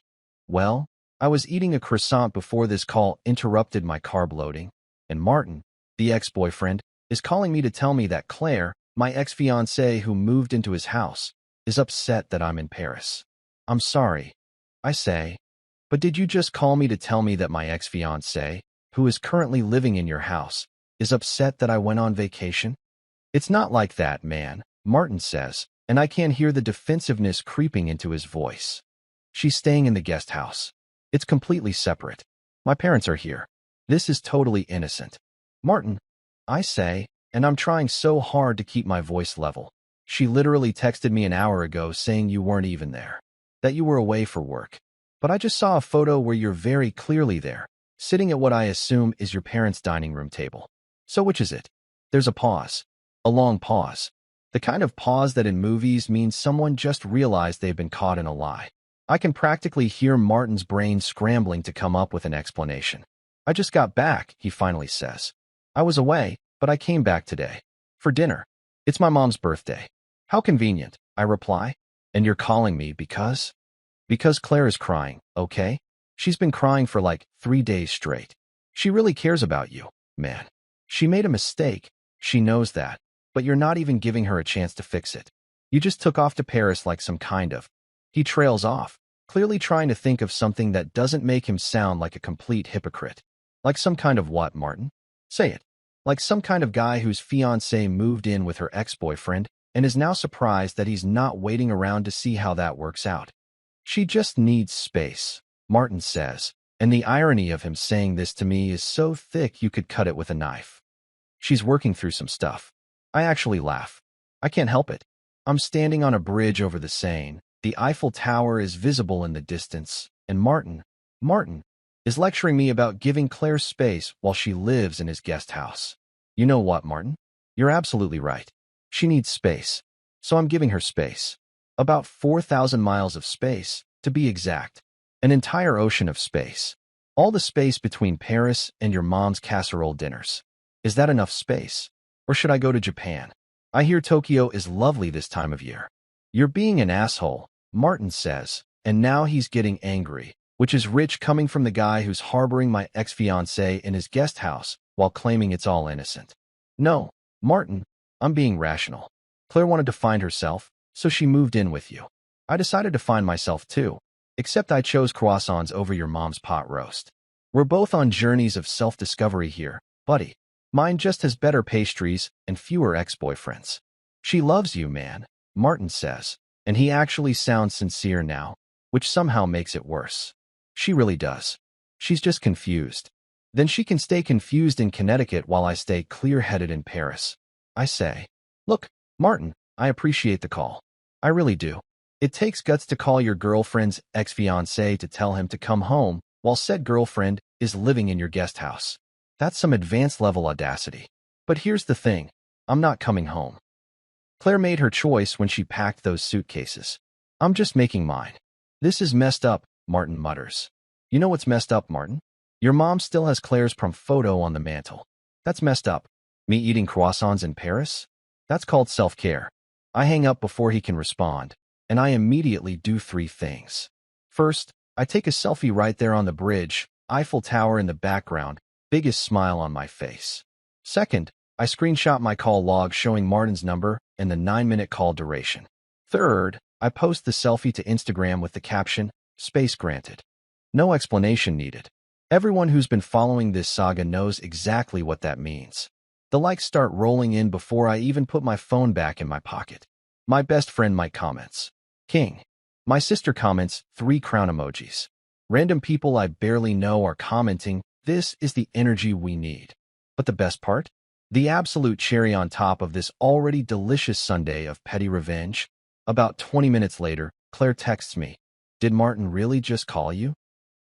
Well, I was eating a croissant before this call interrupted my carb loading, and Martin, the ex-boyfriend, is calling me to tell me that Claire, my ex-fiancée who moved into his house, is upset that I'm in Paris. I'm sorry, I say, but did you just call me to tell me that my ex-fiancée, who is currently living in your house, is upset that I went on vacation? It's not like that, man, Martin says, and I can hear the defensiveness creeping into his voice. She's staying in the guest house. It's completely separate. My parents are here. This is totally innocent. Martin, I say, and I'm trying so hard to keep my voice level. She literally texted me an hour ago saying you weren't even there, that you were away for work. But I just saw a photo where you're very clearly there, sitting at what I assume is your parents' dining room table. So which is it? There's a pause. A long pause. The kind of pause that in movies means someone just realized they've been caught in a lie. I can practically hear Martin's brain scrambling to come up with an explanation. I just got back, he finally says. I was away, but I came back today. For dinner. It's my mom's birthday. How convenient, I reply. And you're calling me because? Because Claire is crying, okay? She's been crying for like 3 days straight. She really cares about you, man. She made a mistake, she knows that, but you're not even giving her a chance to fix it. You just took off to Paris like some kind of. He trails off, clearly trying to think of something that doesn't make him sound like a complete hypocrite. Like some kind of what, Martin? Say it. Like some kind of guy whose fiancée moved in with her ex-boyfriend and is now surprised that he's not waiting around to see how that works out. She just needs space, Martin says, and the irony of him saying this to me is so thick you could cut it with a knife. She's working through some stuff. I actually laugh. I can't help it. I'm standing on a bridge over the Seine. The Eiffel Tower is visible in the distance, and Martin, is lecturing me about giving Claire space while she lives in his guest house. You know what, Martin? You're absolutely right. She needs space. So I'm giving her space. About 4,000 miles of space, to be exact. An entire ocean of space. All the space between Paris and your mom's casserole dinners. Is that enough space? Or should I go to Japan? I hear Tokyo is lovely this time of year. You're being an asshole, Martin says, and now he's getting angry, which is rich coming from the guy who's harboring my ex-fiancée in his guest house while claiming it's all innocent. No, Martin, I'm being rational. Claire wanted to find herself, so she moved in with you. I decided to find myself too, except I chose croissants over your mom's pot roast. We're both on journeys of self-discovery here, buddy. Mine just has better pastries and fewer ex-boyfriends. She loves you, man, Martin says, and he actually sounds sincere now, which somehow makes it worse. She really does. She's just confused. Then she can stay confused in Connecticut while I stay clear-headed in Paris. I say, look, Martin, I appreciate the call. I really do. It takes guts to call your girlfriend's ex-fiancé to tell him to come home while said girlfriend is living in your guest house. That's some advanced-level audacity. But here's the thing. I'm not coming home. Claire made her choice when she packed those suitcases. I'm just making mine. This is messed up, Martin mutters. You know what's messed up, Martin? Your mom still has Claire's prom photo on the mantle. That's messed up. Me eating croissants in Paris? That's called self-care. I hang up before he can respond, and I immediately do 3 things. First, I take a selfie right there on the bridge, Eiffel Tower in the background, biggest smile on my face. Second, I screenshot my call log showing Martin's number and the 9-minute call duration. Third, I post the selfie to Instagram with the caption, "Space granted." No explanation needed. Everyone who's been following this saga knows exactly what that means. The likes start rolling in before I even put my phone back in my pocket. My best friend Mike comments, "King." My sister comments, 3 crown emojis. Random people I barely know are commenting, "This is the energy we need." But the best part? The absolute cherry on top of this already delicious Sunday of petty revenge? About 20 minutes later, Claire texts me, "Did Martin really just call you?"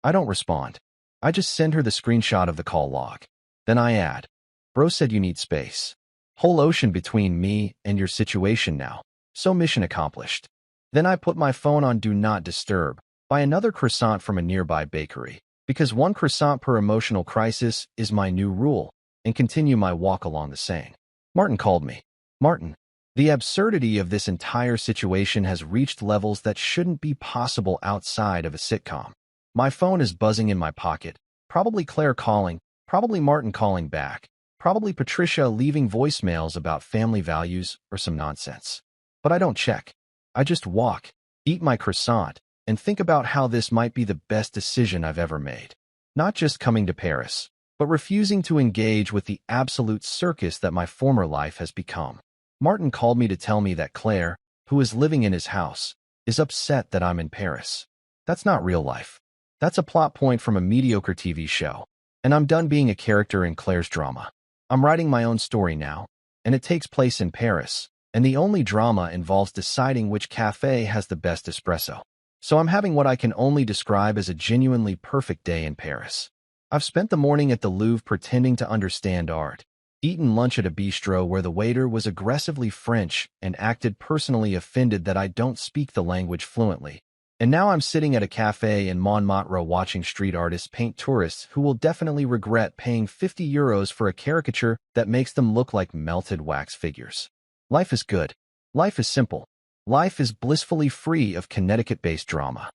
I don't respond. I just send her the screenshot of the call log. Then I add, "Bro said you need space. Whole ocean between me and your situation now. So mission accomplished." Then I put my phone on Do Not Disturb, buy another croissant from a nearby bakery, because 1 croissant per emotional crisis is my new rule, and continue my walk along the Seine. Martin called me. Martin, the absurdity of this entire situation has reached levels that shouldn't be possible outside of a sitcom. My phone is buzzing in my pocket, probably Claire calling, probably Martin calling back, probably Patricia leaving voicemails about family values or some nonsense. But I don't check. I just walk, eat my croissant, and think about how this might be the best decision I've ever made. Not just coming to Paris, but refusing to engage with the absolute circus that my former life has become. Martin called me to tell me that Claire, who is living in his house, is upset that I'm in Paris. That's not real life. That's a plot point from a mediocre TV show, and I'm done being a character in Claire's drama. I'm writing my own story now, and it takes place in Paris, and the only drama involves deciding which cafe has the best espresso. So I'm having what I can only describe as a genuinely perfect day in Paris. I've spent the morning at the Louvre pretending to understand art, eaten lunch at a bistro where the waiter was aggressively French and acted personally offended that I don't speak the language fluently. And now I'm sitting at a cafe in Montmartre watching street artists paint tourists who will definitely regret paying €50 for a caricature that makes them look like melted wax figures. Life is good. Life is simple. Life is blissfully free of Connecticut-based drama.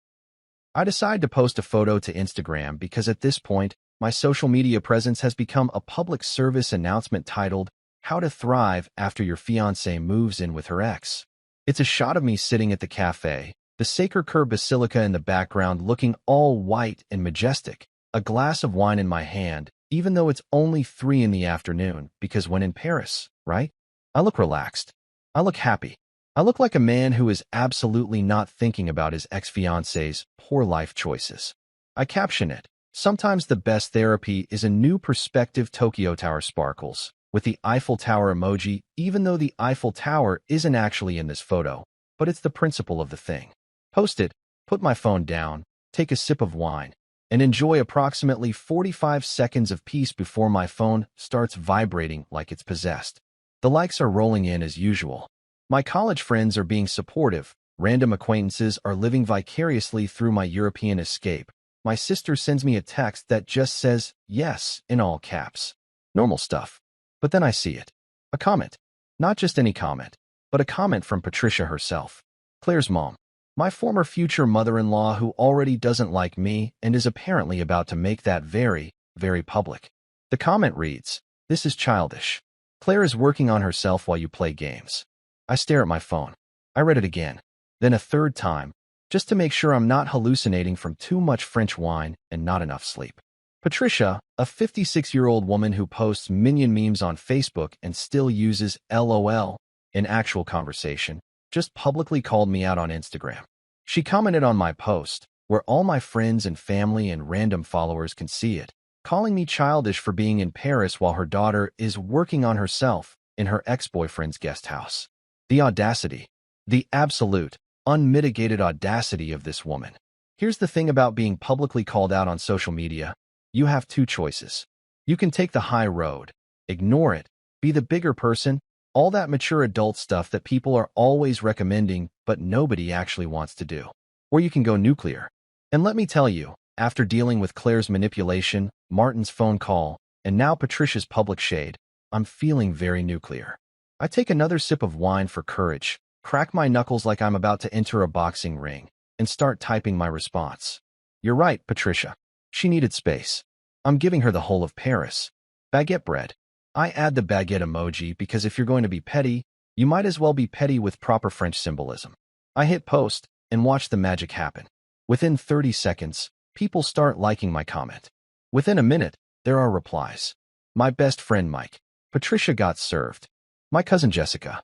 I decide to post a photo to Instagram because at this point, my social media presence has become a public service announcement titled, "How to Thrive After Your Fiancé Moves In with Her Ex." It's a shot of me sitting at the cafe, the Sacré-Cœur Basilica in the background looking all white and majestic, a glass of wine in my hand, even though it's only 3 in the afternoon, because when in Paris, right? I look relaxed. I look happy. I look like a man who is absolutely not thinking about his ex-fiancé's poor life choices. I caption it, "Sometimes the best therapy is a new perspective. Tokyo Tower sparkles, with the Eiffel Tower emoji, even though the Eiffel Tower isn't actually in this photo, but it's the principle of the thing. Post it, put my phone down, take a sip of wine, and enjoy approximately 45 seconds of peace before my phone starts vibrating like it's possessed. The likes are rolling in as usual. My college friends are being supportive. Random acquaintances are living vicariously through my European escape. My sister sends me a text that just says, yes, in all caps. Normal stuff. But then I see it. A comment. Not just any comment, but a comment from Patricia herself. Claire's mom. My former future mother-in-law who already doesn't like me and is apparently about to make that very, very public. The comment reads, "This is childish. Claire is working on herself while you play games." I stare at my phone. I read it again, then a third time, just to make sure I'm not hallucinating from too much French wine and not enough sleep. Patricia, a 56-year-old woman who posts minion memes on Facebook and still uses LOL in actual conversation, just publicly called me out on Instagram. She commented on my post, where all my friends and family and random followers can see it, calling me childish for being in Paris while her daughter is working on herself in her ex-boyfriend's guest house. The audacity, the absolute, unmitigated audacity of this woman. Here's the thing about being publicly called out on social media. You have two choices. You can take the high road, ignore it, be the bigger person, all that mature adult stuff that people are always recommending but nobody actually wants to do. Or you can go nuclear. And let me tell you, after dealing with Claire's manipulation, Martin's phone call, and now Patricia's public shade, I'm feeling very nuclear. I take another sip of wine for courage, crack my knuckles like I'm about to enter a boxing ring, and start typing my response. You're right, Patricia. She needed space. I'm giving her the whole of Paris. Baguette bread. I add the baguette emoji because if you're going to be petty, you might as well be petty with proper French symbolism. I hit post and watch the magic happen. Within 30 seconds, people start liking my comment. Within a minute, there are replies. My best friend Mike. Patricia got served. My cousin Jessica.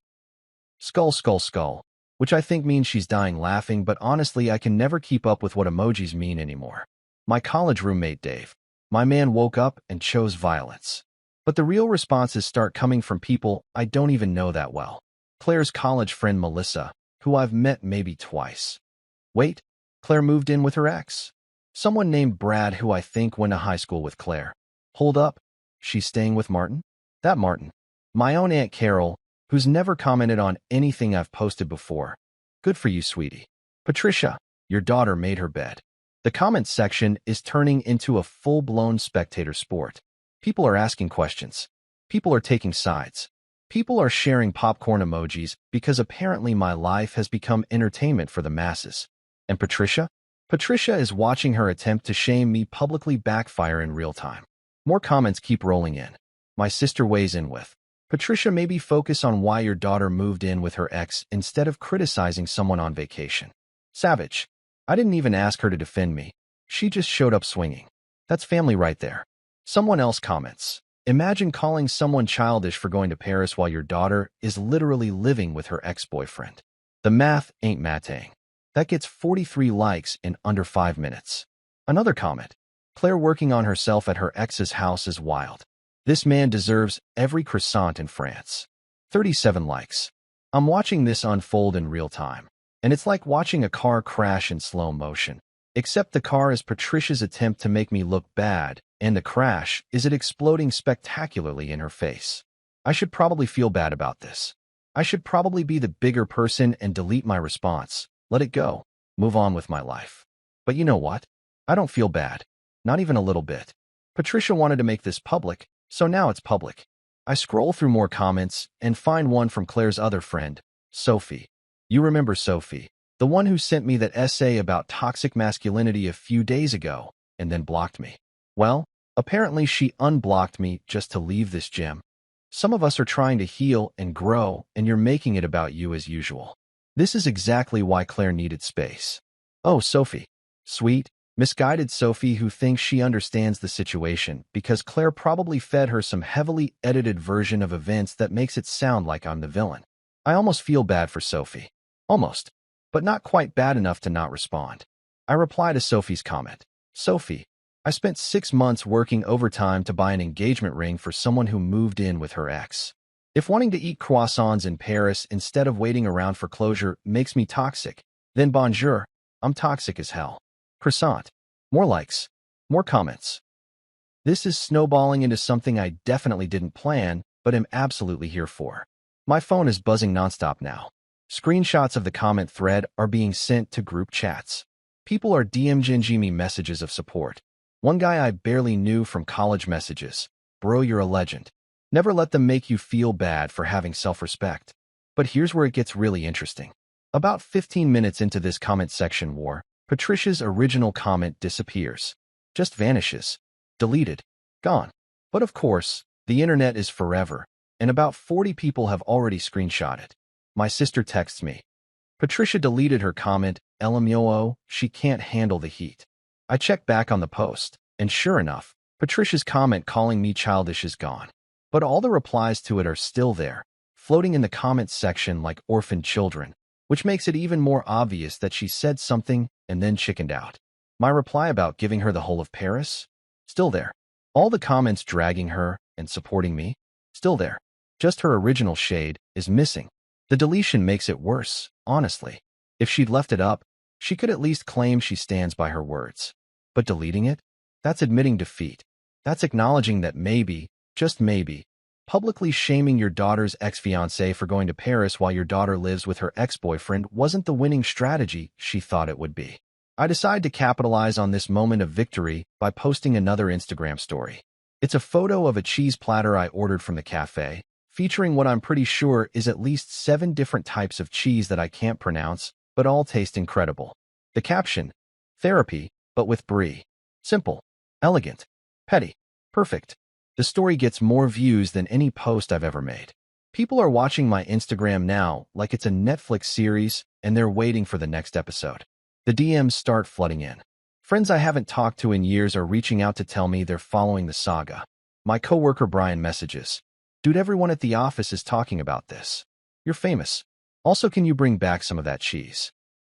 Skull, skull, skull, which I think means she's dying laughing, but honestly I can never keep up with what emojis mean anymore. My college roommate Dave. My man woke up and chose violence. But the real responses start coming from people I don't even know that well. Claire's college friend Melissa, who I've met maybe twice. Wait, Claire moved in with her ex. Someone named Brad who I think went to high school with Claire. Hold up, she's staying with Martin? That Martin. My own Aunt Carol, who's never commented on anything I've posted before. Good for you, sweetie. Patricia, your daughter made her bed. The comments section is turning into a full-blown spectator sport. People are asking questions. People are taking sides. People are sharing popcorn emojis because apparently my life has become entertainment for the masses. And Patricia? Patricia is watching her attempt to shame me publicly backfire in real time. More comments keep rolling in. My sister weighs in with, Patricia, maybe focus on why your daughter moved in with her ex instead of criticizing someone on vacation. Savage. I didn't even ask her to defend me. She just showed up swinging. That's family right there. Someone else comments, imagine calling someone childish for going to Paris while your daughter is literally living with her ex-boyfriend. The math ain't matting. That gets 43 likes in under 5 minutes. Another comment, Claire working on herself at her ex's house is wild. This man deserves every croissant in France. 37 likes. I'm watching this unfold in real time, and it's like watching a car crash in slow motion. Except the car is Patricia's attempt to make me look bad, and the crash is it exploding spectacularly in her face. I should probably feel bad about this. I should probably be the bigger person and delete my response, let it go, move on with my life. But you know what? I don't feel bad. Not even a little bit. Patricia wanted to make this public, so now it's public. I scroll through more comments and find one from Claire's other friend, Sophie. You remember Sophie, the one who sent me that essay about toxic masculinity a few days ago and then blocked me. Well, apparently she unblocked me just to leave this gem. Some of us are trying to heal and grow, and you're making it about you as usual. This is exactly why Claire needed space. Oh, Sophie. Sweet, misguided Sophie who thinks she understands the situation because Claire probably fed her some heavily edited version of events that makes it sound like I'm the villain. I almost feel bad for Sophie. Almost. But not quite bad enough to not respond. I reply to Sophie's comment. Sophie, I spent 6 months working overtime to buy an engagement ring for someone who moved in with her ex. If wanting to eat croissants in Paris instead of waiting around for closure makes me toxic, then bonjour, I'm toxic as hell. Croissant. More likes. More comments. This is snowballing into something I definitely didn't plan, but am absolutely here for. My phone is buzzing nonstop now. Screenshots of the comment thread are being sent to group chats. People are DMing me messages of support. One guy I barely knew from college messages. Bro, you're a legend. Never let them make you feel bad for having self-respect. But here's where it gets really interesting. About 15 minutes into this comment section war, Patricia's original comment disappears. Just vanishes. Deleted. Gone. But of course, the internet is forever, and about 40 people have already screenshotted. My sister texts me. Patricia deleted her comment, LMYOO, she can't handle the heat. I check back on the post, and sure enough, Patricia's comment calling me childish is gone. But all the replies to it are still there, floating in the comments section like orphaned children, which makes it even more obvious that she said something and then chickened out. My reply about giving her the whole of Paris? Still there. All the comments dragging her and supporting me? Still there. Just her original shade is missing. The deletion makes it worse, honestly. If she'd left it up, she could at least claim she stands by her words. But deleting it? That's admitting defeat. That's acknowledging that maybe, just maybe, publicly shaming your daughter's ex-fiancé for going to Paris while your daughter lives with her ex-boyfriend wasn't the winning strategy she thought it would be. I decide to capitalize on this moment of victory by posting another Instagram story. It's a photo of a cheese platter I ordered from the cafe, featuring what I'm pretty sure is at least 7 different types of cheese that I can't pronounce, but all taste incredible. The caption, therapy, but with brie. Simple, elegant, petty, perfect. The story gets more views than any post I've ever made. People are watching my Instagram now like it's a Netflix series, and they're waiting for the next episode. The DMs start flooding in. Friends I haven't talked to in years are reaching out to tell me they're following the saga. My coworker Brian messages, "Dude, everyone at the office is talking about this. You're famous. Also, can you bring back some of that cheese?"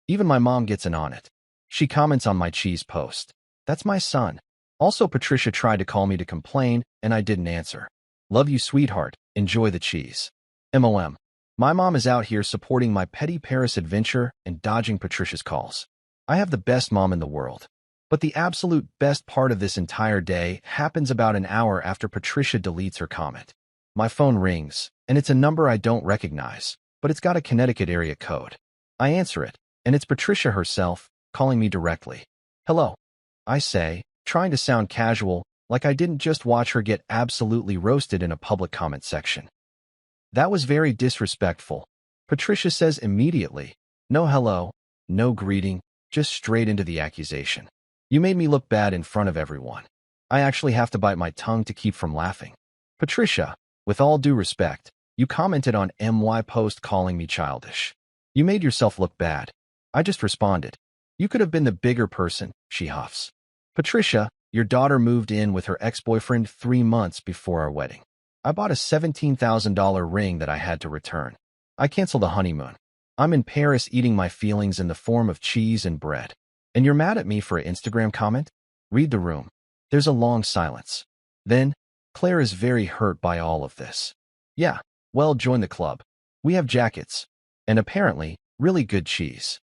Even my mom gets in on it. She comments on my cheese post. "That's my son." Also, Patricia tried to call me to complain, and I didn't answer. "Love you, sweetheart. Enjoy the cheese." MOM. My mom is out here supporting my petty Paris adventure and dodging Patricia's calls. I have the best mom in the world. But the absolute best part of this entire day happens about an hour after Patricia deletes her comment. My phone rings, and it's a number I don't recognize, but it's got a Connecticut area code. I answer it, and it's Patricia herself, calling me directly. "Hello," I say, trying to sound casual, like I didn't just watch her get absolutely roasted in a public comment section. "That was very disrespectful," Patricia says immediately. No hello, no greeting, just straight into the accusation. "You made me look bad in front of everyone." I actually have to bite my tongue to keep from laughing. "Patricia, with all due respect, you commented on my post calling me childish. You made yourself look bad." I just responded, "You could have been the bigger person," she huffs. "Patricia, your daughter moved in with her ex-boyfriend 3 months before our wedding. I bought a $17,000 ring that I had to return. I canceled the honeymoon. I'm in Paris eating my feelings in the form of cheese and bread. And you're mad at me for an Instagram comment?" Read the room. There's a long silence. Then, Claire is very hurt by all of this. "Yeah, well, join the club. We have jackets. And apparently, really good cheese."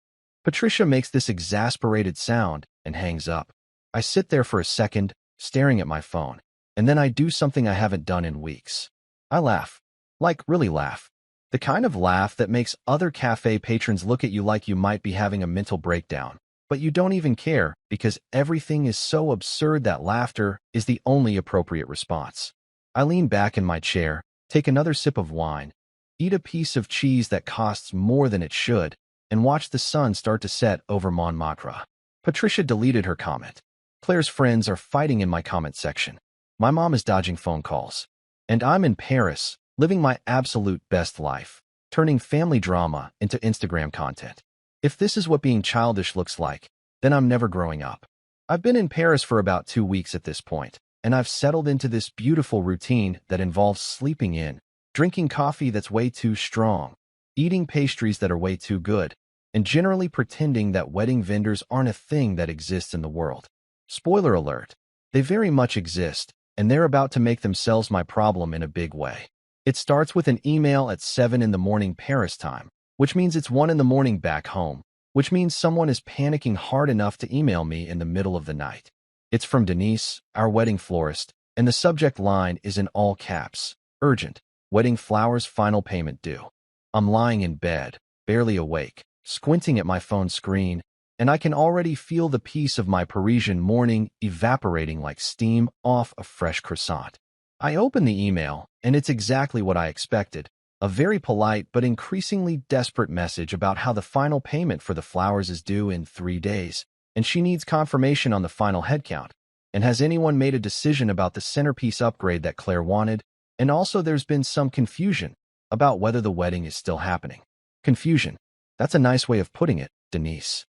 Patricia makes this exasperated sound and hangs up. I sit there for a second, staring at my phone, and then I do something I haven't done in weeks. I laugh. Like, really laugh. The kind of laugh that makes other cafe patrons look at you like you might be having a mental breakdown. But you don't even care because everything is so absurd that laughter is the only appropriate response. I lean back in my chair, take another sip of wine, eat a piece of cheese that costs more than it should, and watch the sun start to set over Montmartre. Patricia deleted her comment. Claire's friends are fighting in my comment section. My mom is dodging phone calls. And I'm in Paris, living my absolute best life, turning family drama into Instagram content. If this is what being childish looks like, then I'm never growing up. I've been in Paris for about 2 weeks at this point, and I've settled into this beautiful routine that involves sleeping in, drinking coffee that's way too strong, eating pastries that are way too good, and generally pretending that wedding vendors aren't a thing that exists in the world. Spoiler alert, They very much exist, and they're about to make themselves my problem in a big way. It starts with an email at 7 in the morning Paris time, which means it's 1 in the morning back home, which means someone is panicking hard enough to email me in the middle of the night. It's from Denise, our wedding florist, and the subject line is in all caps. Urgent. Wedding flowers final payment due. I'm lying in bed, barely awake, squinting at my phone screen, and I can already feel the peace of my Parisian morning evaporating like steam off a fresh croissant. I open the email, and it's exactly what I expected. A very polite but increasingly desperate message about how the final payment for the flowers is due in 3 days, and she needs confirmation on the final headcount. And has anyone made a decision about the centerpiece upgrade that Claire wanted? And also there's been some confusion about whether the wedding is still happening. Confusion. That's a nice way of putting it, Denise.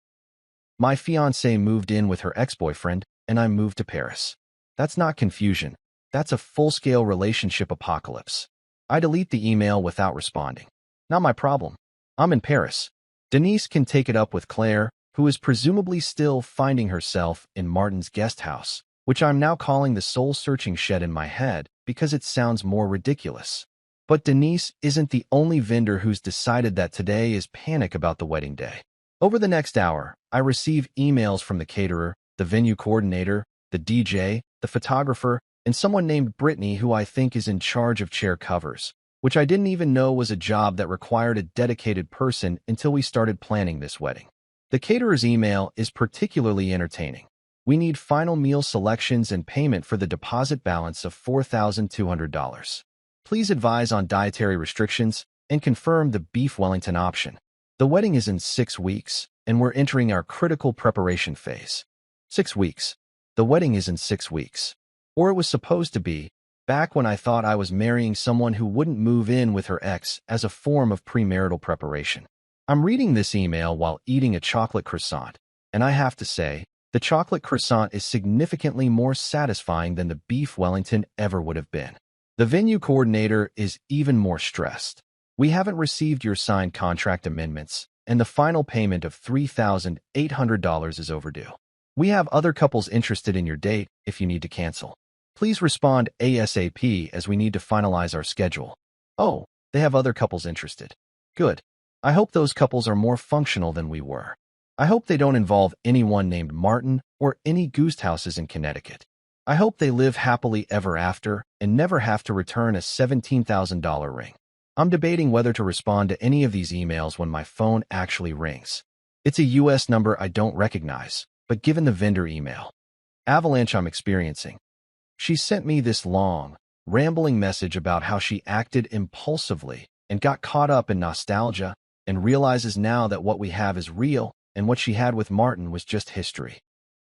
My fiancé moved in with her ex-boyfriend, and I moved to Paris. That's not confusion. That's a full-scale relationship apocalypse. I delete the email without responding. Not my problem. I'm in Paris. Denise can take it up with Claire, who is presumably still finding herself in Martin's guest house, which I'm now calling the soul-searching shed in my head because it sounds more ridiculous. But Denise isn't the only vendor who's decided that today is panic about the wedding day. Over the next hour, I receive emails from the caterer, the venue coordinator, the DJ, the photographer, and someone named Brittany who I think is in charge of chair covers, which I didn't even know was a job that required a dedicated person until we started planning this wedding. The caterer's email is particularly entertaining. We need final meal selections and payment for the deposit balance of $4,200. Please advise on dietary restrictions and confirm the beef Wellington option. The wedding is in 6 weeks, and we're entering our critical preparation phase. 6 weeks. The wedding is in 6 weeks. Or it was supposed to be, back when I thought I was marrying someone who wouldn't move in with her ex as a form of premarital preparation. I'm reading this email while eating a chocolate croissant, and I have to say, the chocolate croissant is significantly more satisfying than the beef Wellington ever would have been. The venue coordinator is even more stressed. We haven't received your signed contract amendments, and the final payment of $3,800 is overdue. We have other couples interested in your date if you need to cancel. Please respond ASAP as we need to finalize our schedule. Oh, they have other couples interested. Good. I hope those couples are more functional than we were. I hope they don't involve anyone named Martin or any ghost houses in Connecticut. I hope they live happily ever after and never have to return a $17,000 ring. I'm debating whether to respond to any of these emails when my phone actually rings. It's a US number I don't recognize, but given the vendor email avalanche I'm experiencing, she sent me this long, rambling message about how she acted impulsively and got caught up in nostalgia and realizes now that what we have is real and what she had with Martin was just history.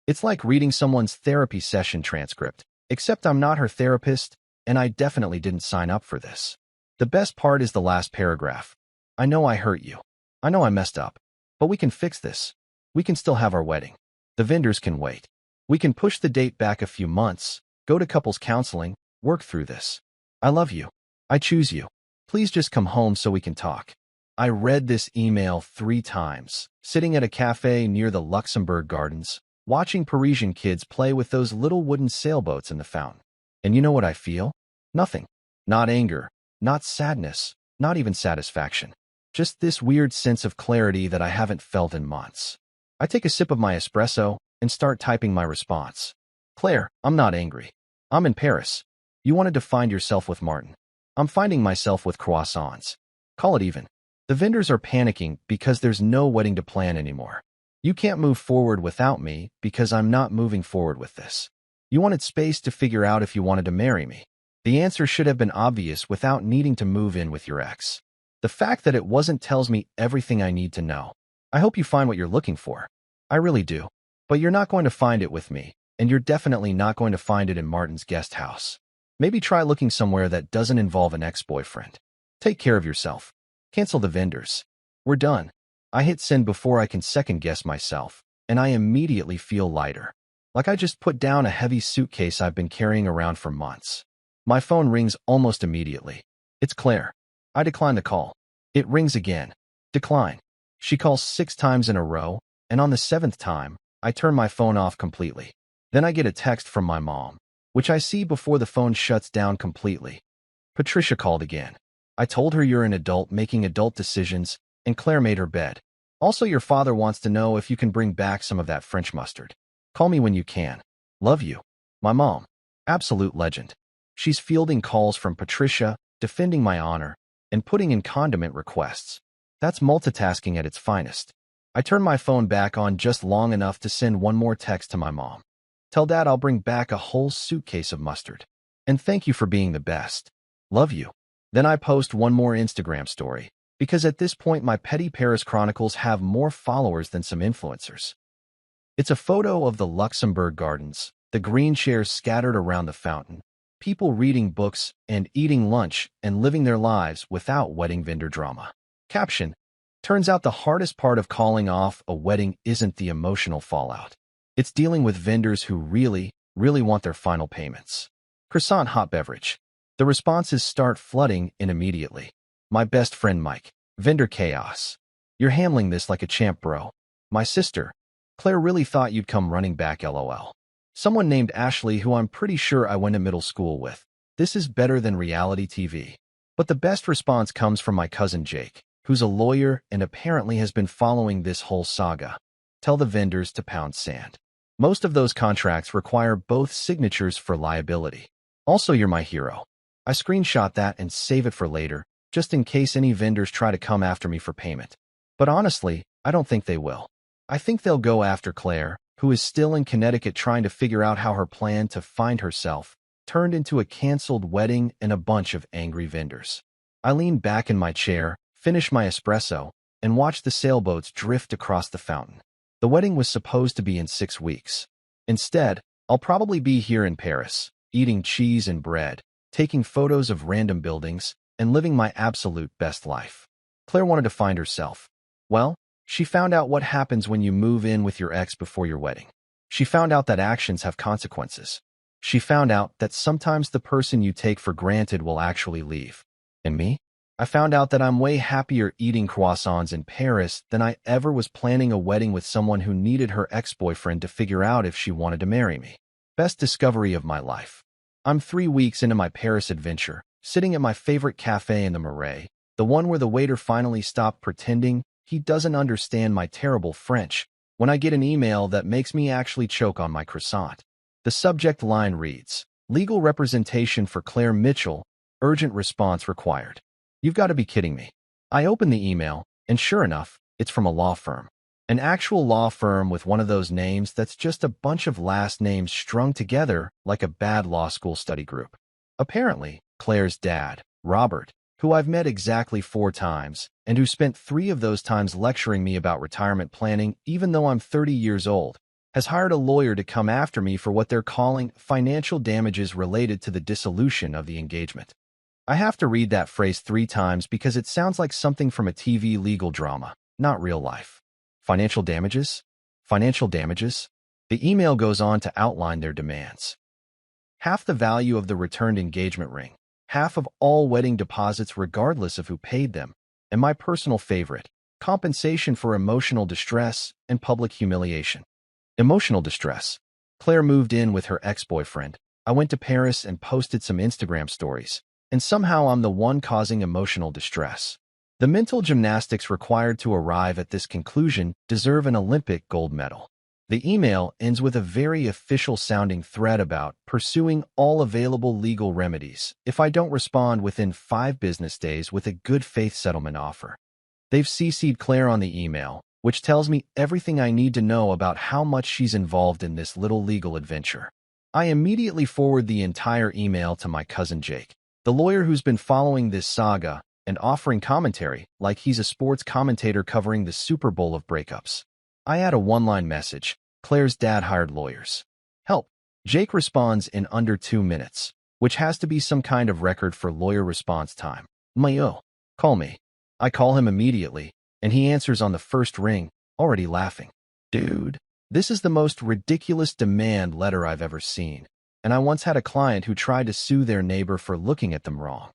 It's like reading someone's therapy session transcript, except I'm not her therapist, and I definitely didn't sign up for this. The best part is the last paragraph. I know I hurt you. I know I messed up. But we can fix this. We can still have our wedding. The vendors can wait. We can push the date back a few months, go to couples counseling, work through this. I love you. I choose you. Please just come home so we can talk. I read this email 3 times, sitting at a cafe near the Luxembourg Gardens, watching Parisian kids play with those little wooden sailboats in the fountain. And you know what I feel? Nothing. Not anger, not sadness, not even satisfaction. Just this weird sense of clarity that I haven't felt in months. I take a sip of my espresso and start typing my response. Claire, I'm not angry. I'm in Paris. You wanted to find yourself with Martin. I'm finding myself with croissants. Call it even. The vendors are panicking because there's no wedding to plan anymore. You can't move forward without me because I'm not moving forward with this. You wanted space to figure out if you wanted to marry me. The answer should have been obvious without needing to move in with your ex. The fact that it wasn't tells me everything I need to know. I hope you find what you're looking for. I really do. But you're not going to find it with me, and you're definitely not going to find it in Martin's guest house. Maybe try looking somewhere that doesn't involve an ex-boyfriend. Take care of yourself. Cancel the vendors. We're done. I hit send before I can second-guess myself, and I immediately feel lighter. Like I just put down a heavy suitcase I've been carrying around for months. My phone rings almost immediately. It's Claire. I decline the call. It rings again. Decline. She calls 6 times in a row, and on the 7th time, I turn my phone off completely. Then I get a text from my mom, which I see before the phone shuts down completely. Patricia called again. I told her you're an adult making adult decisions, and Claire made her bed. Also, your father wants to know if you can bring back some of that French mustard. Call me when you can. Love you. My mom. Absolute legend. She's fielding calls from Patricia, defending my honor, and putting in condiment requests. That's multitasking at its finest. I turn my phone back on just long enough to send one more text to my mom. Tell Dad I'll bring back a whole suitcase of mustard. And thank you for being the best. Love you. Then I post one more Instagram story, because at this point my petty Paris chronicles have more followers than some influencers. It's a photo of the Luxembourg Gardens, the green chairs scattered around the fountain, people reading books and eating lunch and living their lives without wedding vendor drama. Caption: turns out the hardest part of calling off a wedding isn't the emotional fallout. It's dealing with vendors who really want their final payments. Croissant hot beverage. The responses start flooding in immediately. My best friend Mike. Vendor chaos. You're handling this like a champ, bro. My sister. Claire really thought you'd come running back, lol. Someone named Ashley who I'm pretty sure I went to middle school with. This is better than reality TV. But the best response comes from my cousin Jake, who's a lawyer and apparently has been following this whole saga. Tell the vendors to pound sand. Most of those contracts require both signatures for liability. Also, you're my hero. I screenshot that and save it for later, just in case any vendors try to come after me for payment. But honestly, I don't think they will. I think they'll go after Claire, who is still in Connecticut trying to figure out how her plan to find herself turned into a canceled wedding and a bunch of angry vendors. I lean back in my chair, finish my espresso, and watch the sailboats drift across the fountain. The wedding was supposed to be in 6 weeks. Instead, I'll probably be here in Paris, eating cheese and bread, taking photos of random buildings, and living my absolute best life. Claire wanted to find herself. Well, she found out what happens when you move in with your ex before your wedding. She found out that actions have consequences. She found out that sometimes the person you take for granted will actually leave. And me? I found out that I'm way happier eating croissants in Paris than I ever was planning a wedding with someone who needed her ex-boyfriend to figure out if she wanted to marry me. Best discovery of my life. I'm 3 weeks into my Paris adventure, sitting at my favorite cafe in the Marais, the one where the waiter finally stopped pretending he doesn't understand my terrible French, when I get an email that makes me actually choke on my croissant. The subject line reads, "Legal representation for Claire Mitchell, urgent response required." You've got to be kidding me. I open the email, and sure enough, it's from a law firm. An actual law firm with one of those names that's just a bunch of last names strung together like a bad law school study group. Apparently, Claire's dad, Robert, who I've met exactly 4 times, and who spent 3 of those times lecturing me about retirement planning even though I'm 30 years old, has hired a lawyer to come after me for what they're calling financial damages related to the dissolution of the engagement. I have to read that phrase 3 times because it sounds like something from a TV legal drama, not real life. Financial damages? Financial damages? The email goes on to outline their demands. Half the value of the returned engagement ring, half of all wedding deposits regardless of who paid them, and my personal favorite, compensation for emotional distress and public humiliation. Emotional distress. Claire moved in with her ex-boyfriend. I went to Paris and posted some Instagram stories, and somehow I'm the one causing emotional distress. The mental gymnastics required to arrive at this conclusion deserve an Olympic gold medal. The email ends with a very official-sounding thread about pursuing all available legal remedies if I don't respond within 5 business days with a good faith settlement offer. They've CC'd Claire on the email, which tells me everything I need to know about how much she's involved in this little legal adventure. I immediately forward the entire email to my cousin Jake, the lawyer who's been following this saga and offering commentary like he's a sports commentator covering the Super Bowl of breakups. I add a one-line message: Claire's dad hired lawyers. Help. Jake responds in under 2 minutes, which has to be some kind of record for lawyer response time. Call me. I call him immediately, and he answers on the first ring, already laughing. Dude, this is the most ridiculous demand letter I've ever seen, and I once had a client who tried to sue their neighbor for looking at them wrong.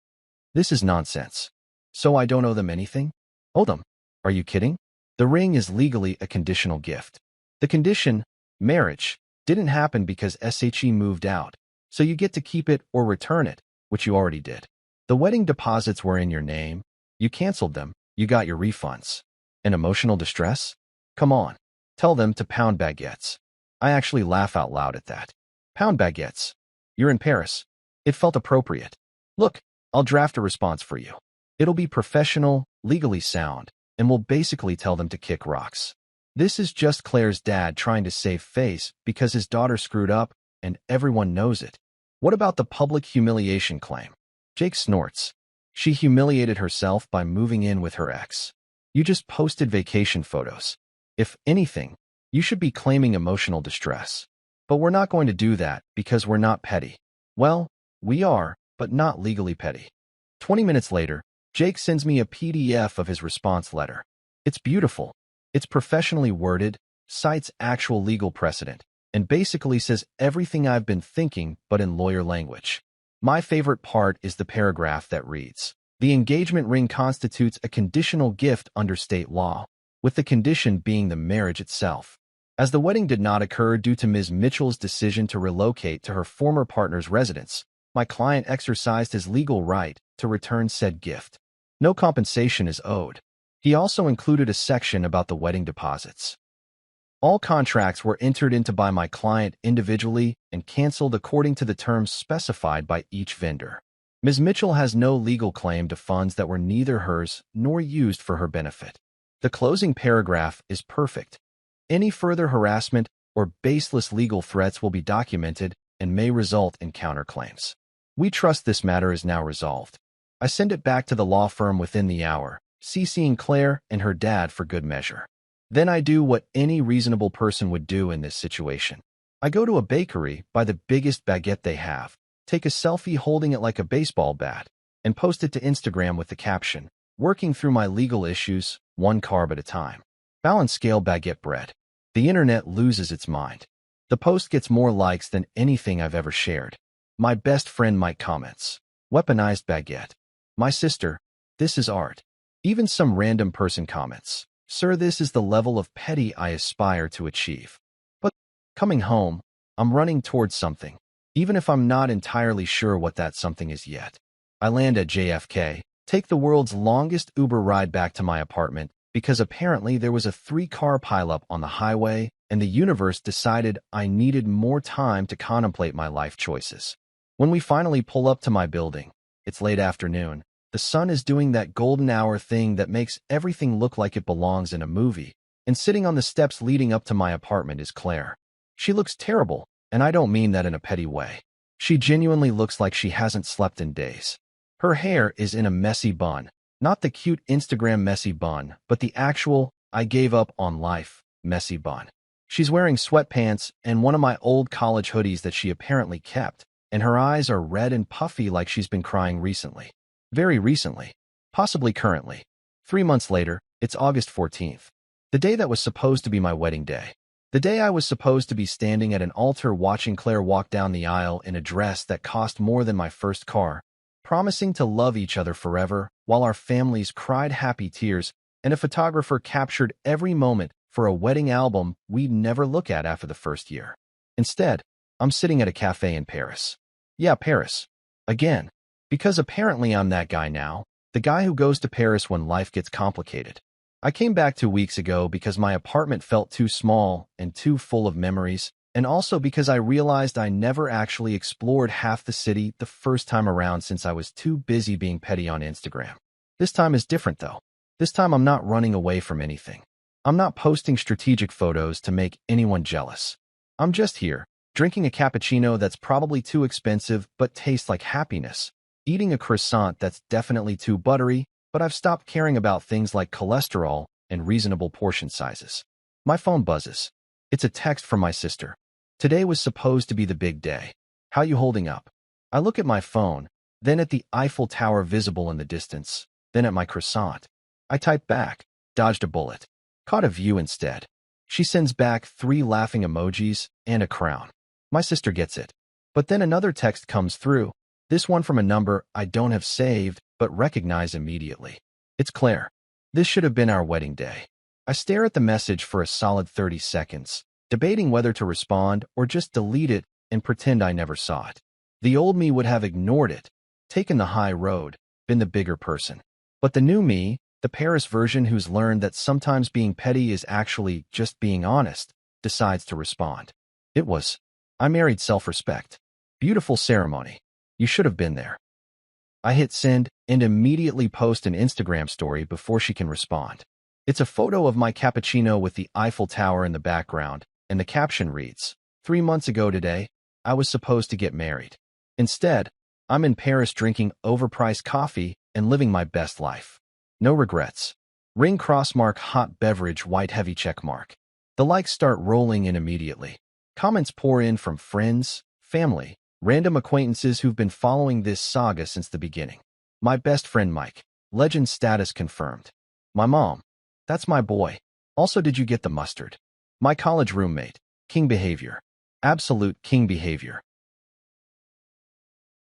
This is nonsense. So I don't owe them anything? Owe them? Are you kidding? The ring is legally a conditional gift. The condition, marriage, didn't happen because SHE moved out, so you get to keep it or return it, which you already did. The wedding deposits were in your name. You canceled them. You got your refunds. And emotional distress? Come on. Tell them to pound baguettes. I actually laugh out loud at that. Pound baguettes. You're in Paris. It felt appropriate. Look, I'll draft a response for you. It'll be professional, legally sound, and will basically tell them to kick rocks. This is just Claire's dad trying to save face because his daughter screwed up, and everyone knows it. What about the public humiliation claim? Jake snorts. She humiliated herself by moving in with her ex. You just posted vacation photos. If anything, you should be claiming emotional distress. But we're not going to do that because we're not petty. Well, we are, but not legally petty. 20 minutes later, Jake sends me a PDF of his response letter. It's beautiful. It's professionally worded, cites actual legal precedent, and basically says everything I've been thinking but in lawyer language. My favorite part is the paragraph that reads, "The engagement ring constitutes a conditional gift under state law, with the condition being the marriage itself. As the wedding did not occur due to Ms. Mitchell's decision to relocate to her former partner's residence, my client exercised his legal right to return said gift. No compensation is owed." He also included a section about the wedding deposits. All contracts were entered into by my client individually and canceled according to the terms specified by each vendor. Ms. Mitchell has no legal claim to funds that were neither hers nor used for her benefit. The closing paragraph is perfect. Any further harassment or baseless legal threats will be documented and may result in counterclaims. We trust this matter is now resolved. I send it back to the law firm within the hour, CCing Claire and her dad for good measure. Then I do what any reasonable person would do in this situation. I go to a bakery, buy the biggest baguette they have, take a selfie holding it like a baseball bat, and post it to Instagram with the caption, "Working through my legal issues, one carb at a time. Balance scale baguette bread." The internet loses its mind. The post gets more likes than anything I've ever shared. My best friend Mike comments, "Weaponized baguette." My sister, "This is art." Even some random person comments, "Sir, this is the level of petty I aspire to achieve." But coming home, I'm running towards something, even if I'm not entirely sure what that something is yet. I land at JFK, take the world's longest Uber ride back to my apartment because apparently there was a 3-car pileup on the highway and the universe decided I needed more time to contemplate my life choices. When we finally pull up to my building, it's late afternoon. The sun is doing that golden hour thing that makes everything look like it belongs in a movie, and sitting on the steps leading up to my apartment is Claire. She looks terrible, and I don't mean that in a petty way. She genuinely looks like she hasn't slept in days. Her hair is in a messy bun, not the cute Instagram messy bun, but the actual, I gave up on life, messy bun. She's wearing sweatpants and one of my old college hoodies that she apparently kept, and her eyes are red and puffy like she's been crying recently. Very recently. Possibly currently. 3 months later, it's August 14th. The day that was supposed to be my wedding day. The day I was supposed to be standing at an altar watching Claire walk down the aisle in a dress that cost more than my first car, promising to love each other forever while our families cried happy tears and a photographer captured every moment for a wedding album we'd never look at after the first year. Instead, I'm sitting at a cafe in Paris. Yeah, Paris. Again. Because apparently I'm that guy now, the guy who goes to Paris when life gets complicated. I came back 2 weeks ago because my apartment felt too small and too full of memories, and also because I realized I never actually explored half the city the first time around since I was too busy being petty on Instagram. This time is different though. This time I'm not running away from anything. I'm not posting strategic photos to make anyone jealous. I'm just here, drinking a cappuccino that's probably too expensive but tastes like happiness. Eating a croissant that's definitely too buttery, but I've stopped caring about things like cholesterol and reasonable portion sizes. My phone buzzes. It's a text from my sister. Today was supposed to be the big day. How you holding up? I look at my phone, then at the Eiffel Tower visible in the distance, then at my croissant. I type back, dodged a bullet. Caught a view instead. She sends back 3 laughing emojis and a crown. My sister gets it. But then another text comes through. This one from a number I don't have saved, but recognize immediately. It's Claire. This should have been our wedding day. I stare at the message for a solid 30 seconds, debating whether to respond or just delete it and pretend I never saw it. The old me would have ignored it, taken the high road, been the bigger person. But the new me, the Paris version who's learned that sometimes being petty is actually just being honest, decides to respond. I married self-respect. Beautiful ceremony. You should have been there. I hit send and immediately post an Instagram story before she can respond. It's a photo of my cappuccino with the Eiffel Tower in the background, and the caption reads, 3 months ago today, I was supposed to get married. Instead, I'm in Paris drinking overpriced coffee and living my best life. No regrets. Ring crossmark hot beverage white heavy check mark. The likes start rolling in immediately. Comments pour in from friends, family, random acquaintances who've been following this saga since the beginning. My best friend Mike. Legend status confirmed. My mom. That's my boy. Also, did you get the mustard? My college roommate. King behavior. Absolute king behavior.